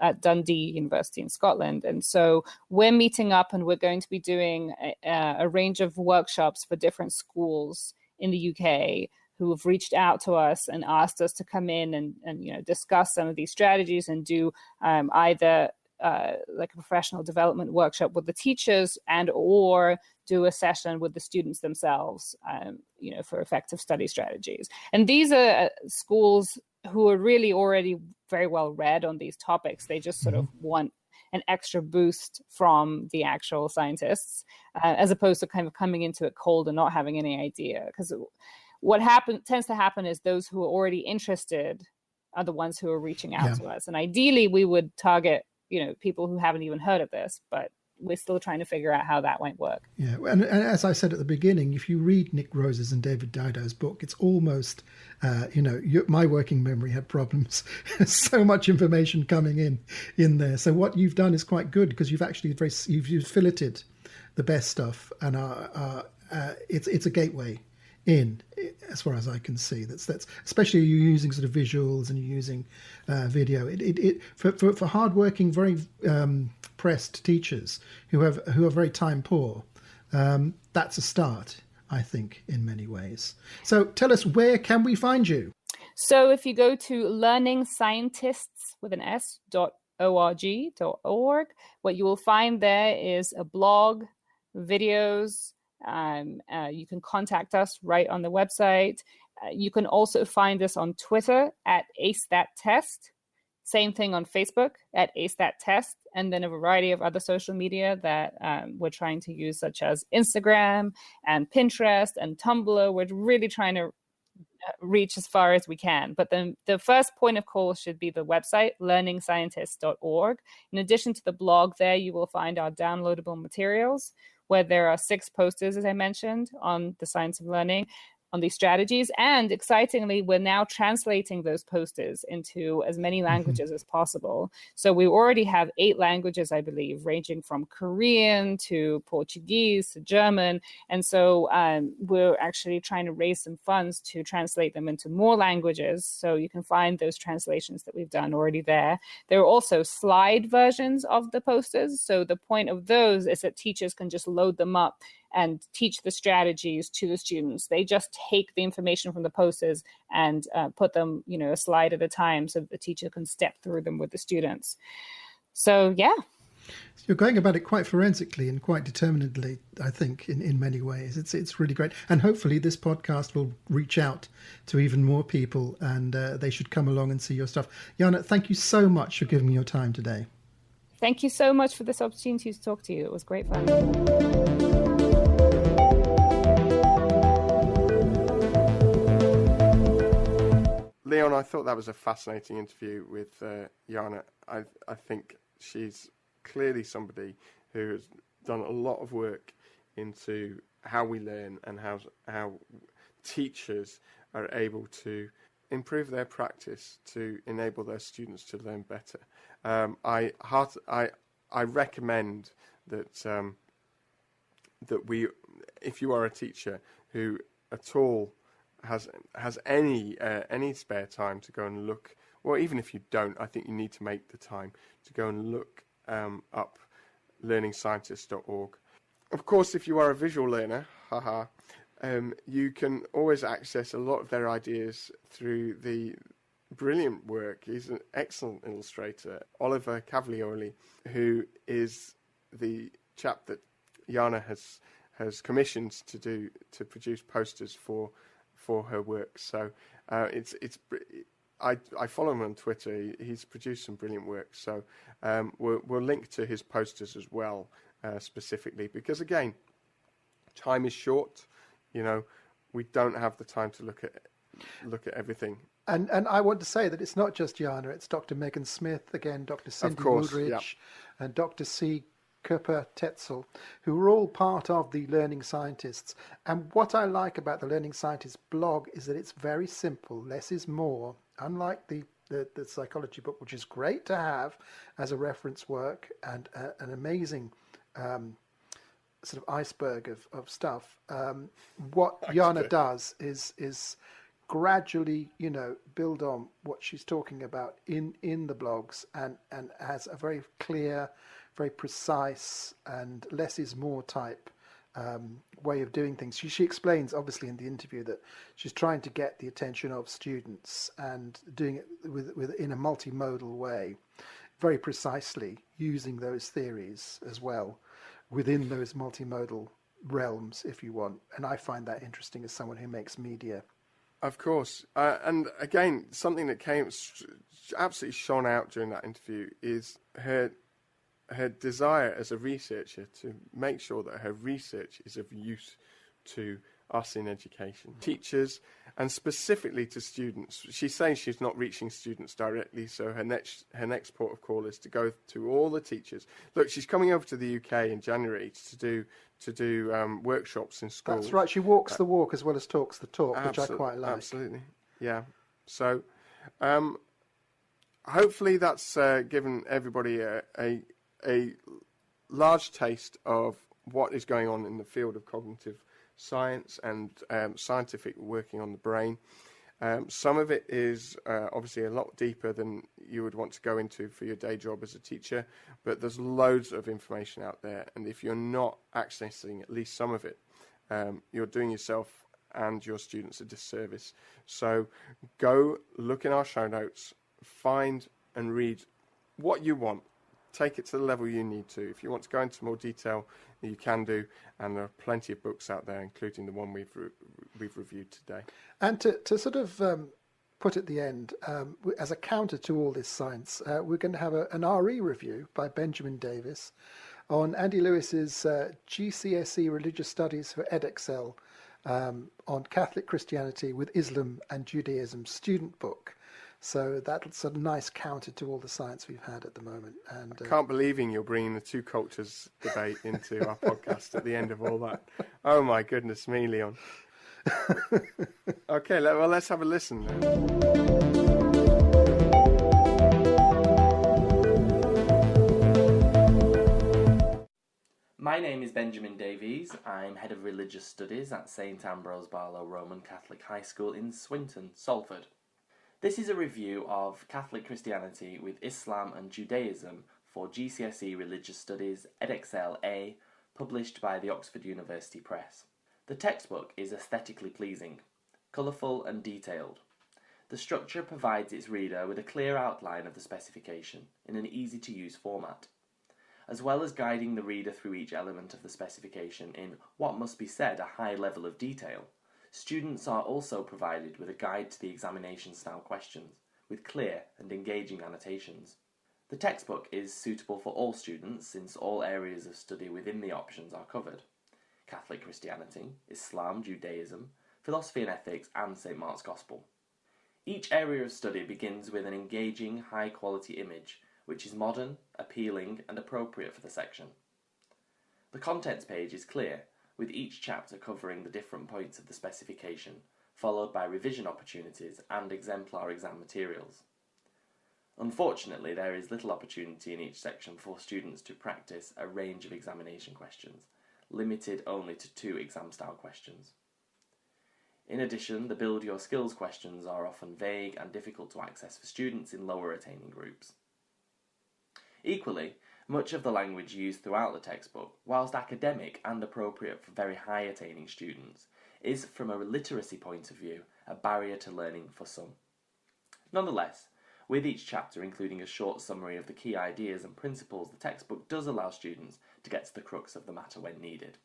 at Dundee University in Scotland. And so we're meeting up and we're going to be doing a range of workshops for different schools in the UK who have reached out to us and asked us to come in and discuss some of these strategies and do either like a professional development workshop with the teachers or do a session with the students themselves, for effective study strategies. And these are schools who are really already very well read on these topics. They just sort of want an extra boost from the actual scientists, as opposed to kind of coming into it cold and not having any idea. Because what tends to happen is those who are already interested are the ones who are reaching out to us. And ideally, we would target, people who haven't even heard of this, but we're still trying to figure out how that might work. Yeah, and as I said at the beginning, if you read Nick Rose's and David Didau's book, it's almost, my working memory had problems. So much information coming in there. So what you've done is quite good because you've actually you've filleted the best stuff, and it's a gateway in, as far as I can see. That's especially you're using sort of visuals and you're using video. It for hardworking, very pressed teachers who are very time poor. That's a start, I think, in many ways. So tell us, where can we find you? So if you go to learningscientists.org, what you will find there is a blog, videos. You can contact us right on the website. You can also find us on Twitter at AceThatTest. Same thing on Facebook at AceThatTest, and then a variety of other social media that we're trying to use, such as Instagram and Pinterest and Tumblr. We're really trying to reach as far as we can. But then the first point of call should be the website, learningscientists.org. In addition to the blog there, you will find our downloadable materials, where there are 6 posters, as I mentioned, on the science of learning, on these strategies. And excitingly, we're now translating those posters into as many languages as possible. So we already have 8 languages, I believe, ranging from Korean to Portuguese to German. And so we're actually trying to raise some funds to translate them into more languages. So you can find those translations that we've done already there. There are also slide versions of the posters. So the point of those is that teachers can just load them up and teach the strategies to the students. They just take the information from the posters and put them, a slide at a time, so the teacher can step through them with the students. So, yeah. You're going about it quite forensically and quite determinedly, I think, in many ways. It's really great. And hopefully this podcast will reach out to even more people, and they should come along and see your stuff. Yana, thank you so much for giving me your time today. Thank you so much for this opportunity to talk to you. It was great fun. Leon, I thought that was a fascinating interview with Yana. I think she's clearly somebody who has done a lot of work into how we learn and how teachers are able to improve their practice to enable their students to learn better. I recommend that if you are a teacher who at all has any spare time to go and look, or even if you don't, I think you need to make the time to go and look up learningscientists.org. Of course, if you are a visual learner, you can always access a lot of their ideas through the brilliant work. He's an excellent illustrator, Oliver Cavalioli, who is the chap that Yana has commissioned to produce posters for her work. So I follow him on Twitter. He's produced some brilliant work. So we'll link to his posters as well specifically, because again, time is short. We don't have the time to look at everything. And I want to say that it's not just Yana, it's Dr. Megan Smith, again, Dr. Cindy Woolridge, and Dr. C. Kuper Tetzel, who are all part of the Learning Scientists. And what I like about the Learning Scientists blog is that it's very simple. Less is more. Unlike the psychology book, which is great to have as a reference work and an amazing sort of iceberg of stuff. What Yana does is gradually, build on what she's talking about in the blogs and has a very clear, very precise and less is more type way of doing things. She explains, obviously, in the interview that she's trying to get the attention of students and doing it in a multimodal way, very precisely using those theories as well within those multimodal realms, if you want. And I find that interesting as someone who makes media. Of course. And again, something that absolutely shone out during that interview is her desire as a researcher to make sure that her research is of use to us in education, teachers, and specifically to students. She's saying she's not reaching students directly, so her next port of call is to go to all the teachers. Look, she's coming over to the UK in January to do workshops in schools. That's right. She walks the walk as well as talks the talk, which I quite like. Absolutely, yeah. So, hopefully, that's given everybody a large taste of what is going on in the field of cognitive science and scientific working on the brain. Some of it is obviously a lot deeper than you would want to go into for your day job as a teacher, but there's loads of information out there, and if you're not accessing at least some of it, you're doing yourself and your students a disservice. So go look in our show notes, find and read what you want. Take it to the level you need to. If you want to go into more detail, you can do, and there are plenty of books out there, including the one we've reviewed today. And to sort of put at the end, as a counter to all this science, we're going to have an RE review by Benjamin Davis on Andy Lewis's GCSE Religious Studies for Edexcel on Catholic Christianity with Islam and Judaism student book. So that's a nice counter to all the science we've had at the moment. And I can't believe you're bringing the two cultures debate into our podcast at the end of all that. Oh my goodness me, Leon. Okay, well, let's have a listen then. My name is Benjamin Davies. I'm Head of Religious Studies at St Ambrose Barlow Roman Catholic High School in Swinton, Salford. This is a review of Catholic Christianity with Islam and Judaism for GCSE Religious Studies Edexcel A, published by the Oxford University Press. The textbook is aesthetically pleasing, colourful and detailed. The structure provides its reader with a clear outline of the specification in an easy-to-use format, as well as guiding the reader through each element of the specification in what must be said a high level of detail. Students are also provided with a guide to the examination-style questions, with clear and engaging annotations. The textbook is suitable for all students since all areas of study within the options are covered: Catholic Christianity, Islam, Judaism, philosophy and ethics, and St Mark's Gospel. Each area of study begins with an engaging, high-quality image, which is modern, appealing, and appropriate for the section. The contents page is clear, with each chapter covering the different points of the specification, followed by revision opportunities and exemplar exam materials. Unfortunately, there is little opportunity in each section for students to practice a range of examination questions, limited only to 2 exam-style questions. In addition, the Build Your Skills questions are often vague and difficult to access for students in lower attaining groups. Equally, much of the language used throughout the textbook, whilst academic and appropriate for very high attaining students, is, from a literacy point of view, a barrier to learning for some. Nonetheless, with each chapter including a short summary of the key ideas and principles, the textbook does allow students to get to the crux of the matter when needed.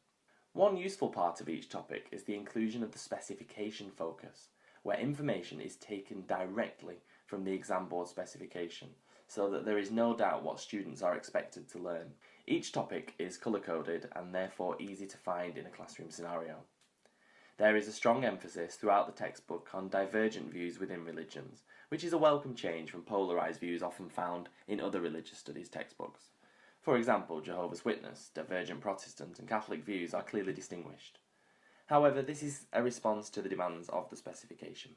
One useful part of each topic is the inclusion of the specification focus, where information is taken directly from the exam board specification, so that there is no doubt what students are expected to learn. Each topic is colour-coded and therefore easy to find in a classroom scenario. There is a strong emphasis throughout the textbook on divergent views within religions, which is a welcome change from polarised views often found in other religious studies textbooks. For example, Jehovah's Witness, Divergent Protestant and Catholic views are clearly distinguished. However, this is a response to the demands of the specification.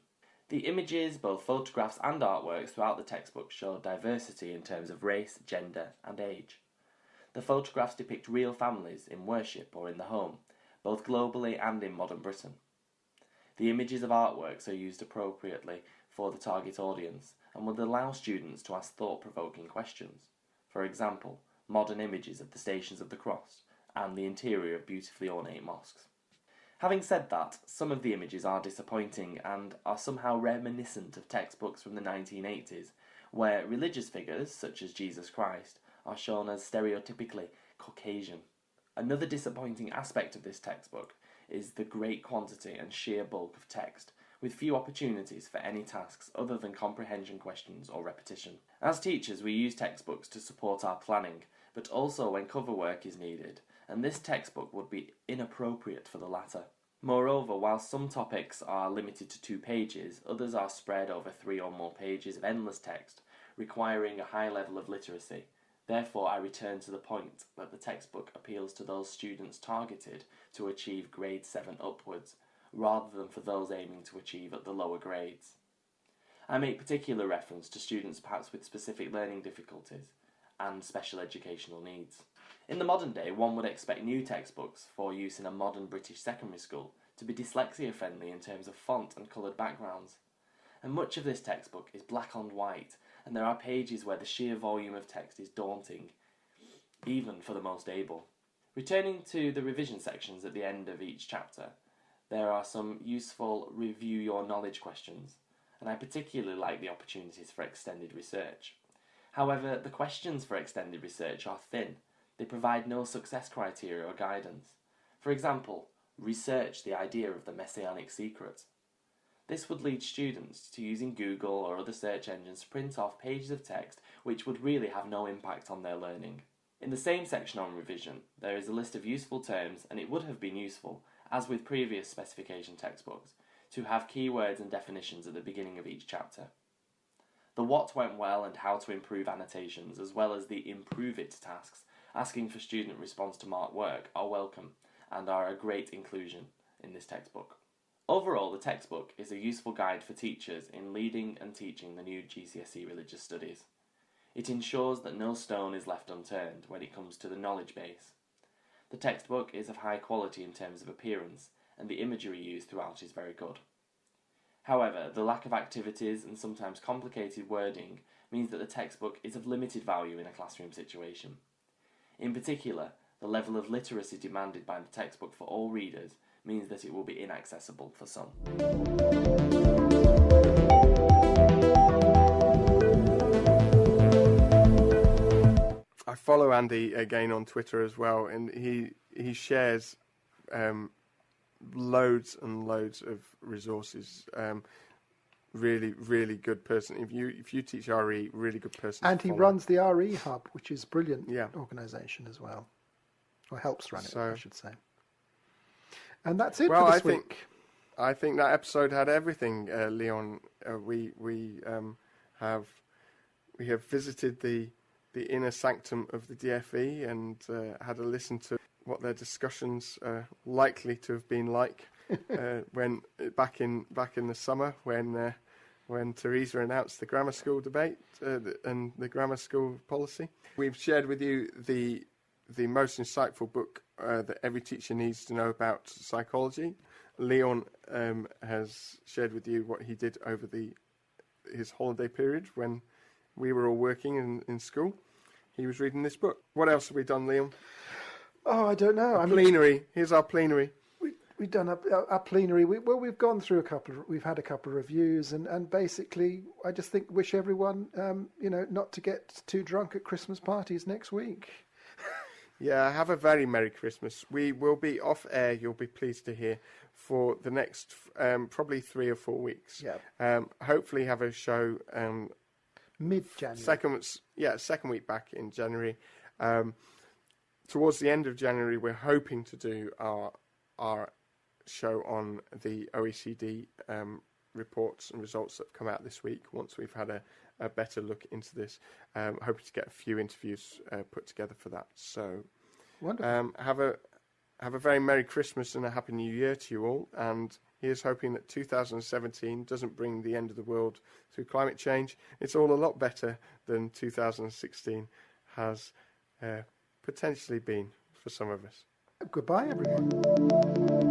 The images, both photographs and artworks throughout the textbook show diversity in terms of race, gender and age. The photographs depict real families in worship or in the home, both globally and in modern Britain. The images of artworks are used appropriately for the target audience and would allow students to ask thought-provoking questions. For example, modern images of the Stations of the Cross and the interior of beautifully ornate mosques. Having said that, some of the images are disappointing and are somehow reminiscent of textbooks from the 1980s, where religious figures, such as Jesus Christ, are shown as stereotypically Caucasian. Another disappointing aspect of this textbook is the great quantity and sheer bulk of text, with few opportunities for any tasks other than comprehension questions or repetition. As teachers, we use textbooks to support our planning, but also when cover work is needed, and this textbook would be inappropriate for the latter. Moreover, while some topics are limited to 2 pages, others are spread over 3 or more pages of endless text, requiring a high level of literacy. Therefore, I return to the point that the textbook appeals to those students targeted to achieve grade 7 upwards, rather than for those aiming to achieve at the lower grades. I make particular reference to students perhaps with specific learning difficulties and special educational needs. In the modern day, one would expect new textbooks for use in a modern British secondary school to be dyslexia friendly in terms of font and coloured backgrounds. And much of this textbook is black on white, and there are pages where the sheer volume of text is daunting, even for the most able. Returning to the revision sections at the end of each chapter, there are some useful review your knowledge questions, and I particularly like the opportunities for extended research. However, the questions for extended research are thin. They provide no success criteria or guidance. For example, research the idea of the messianic secret. This would lead students to using Google or other search engines to print off pages of text which would really have no impact on their learning. In the same section on revision, there is a list of useful terms, and it would have been useful, as with previous specification textbooks, to have keywords and definitions at the beginning of each chapter. The what went well and how to improve annotations, as well as the improve it tasks, asking for student response to marked work, are welcome and are a great inclusion in this textbook. Overall, the textbook is a useful guide for teachers in leading and teaching the new GCSE Religious Studies. It ensures that no stone is left unturned when it comes to the knowledge base. The textbook is of high quality in terms of appearance, and the imagery used throughout is very good. However, the lack of activities and sometimes complicated wording means that the textbook is of limited value in a classroom situation. In particular, the level of literacy demanded by the textbook for all readers means that it will be inaccessible for some. I follow Andy again on Twitter as well, and he shares loads and loads of resources. Really, really good person. If you teach RE, really good person. And he runs the RE Hub, which is a brilliant Yeah. organisation as well. Or helps run it, So- I should say. And that's it Well, for this week. I think that episode had everything, Leon. We have visited the inner sanctum of the DFE and had a listen to what their discussions are likely to have been like when back in the summer when Teresa announced the grammar school debate and the grammar school policy. We've shared with you the most insightful book that every teacher needs to know about psychology. Leon has shared with you what he did over his holiday period when we were all working in school. He was reading this book. What else have we done, Leon? Oh, I don't know. Plenary. Here's our plenary. We've done our plenary. We've gone through we've had a couple of reviews, and basically, I just wish everyone, not to get too drunk at Christmas parties next week. Yeah, have a very Merry Christmas. We will be off air, you'll be pleased to hear, for the next probably 3 or 4 weeks. Yeah. Hopefully have a show mid-January. second week back in January. towards the end of January, we're hoping to do our show on the OECD reports and results that have come out this week. Once we've had a better look into this, hoping to get a few interviews put together for that. So, wonderful. Have a very Merry Christmas and a Happy New Year to you all. And here's hoping that 2017 doesn't bring the end of the world through climate change. It's all a lot better than 2016 has potentially been for some of us. Goodbye, everyone.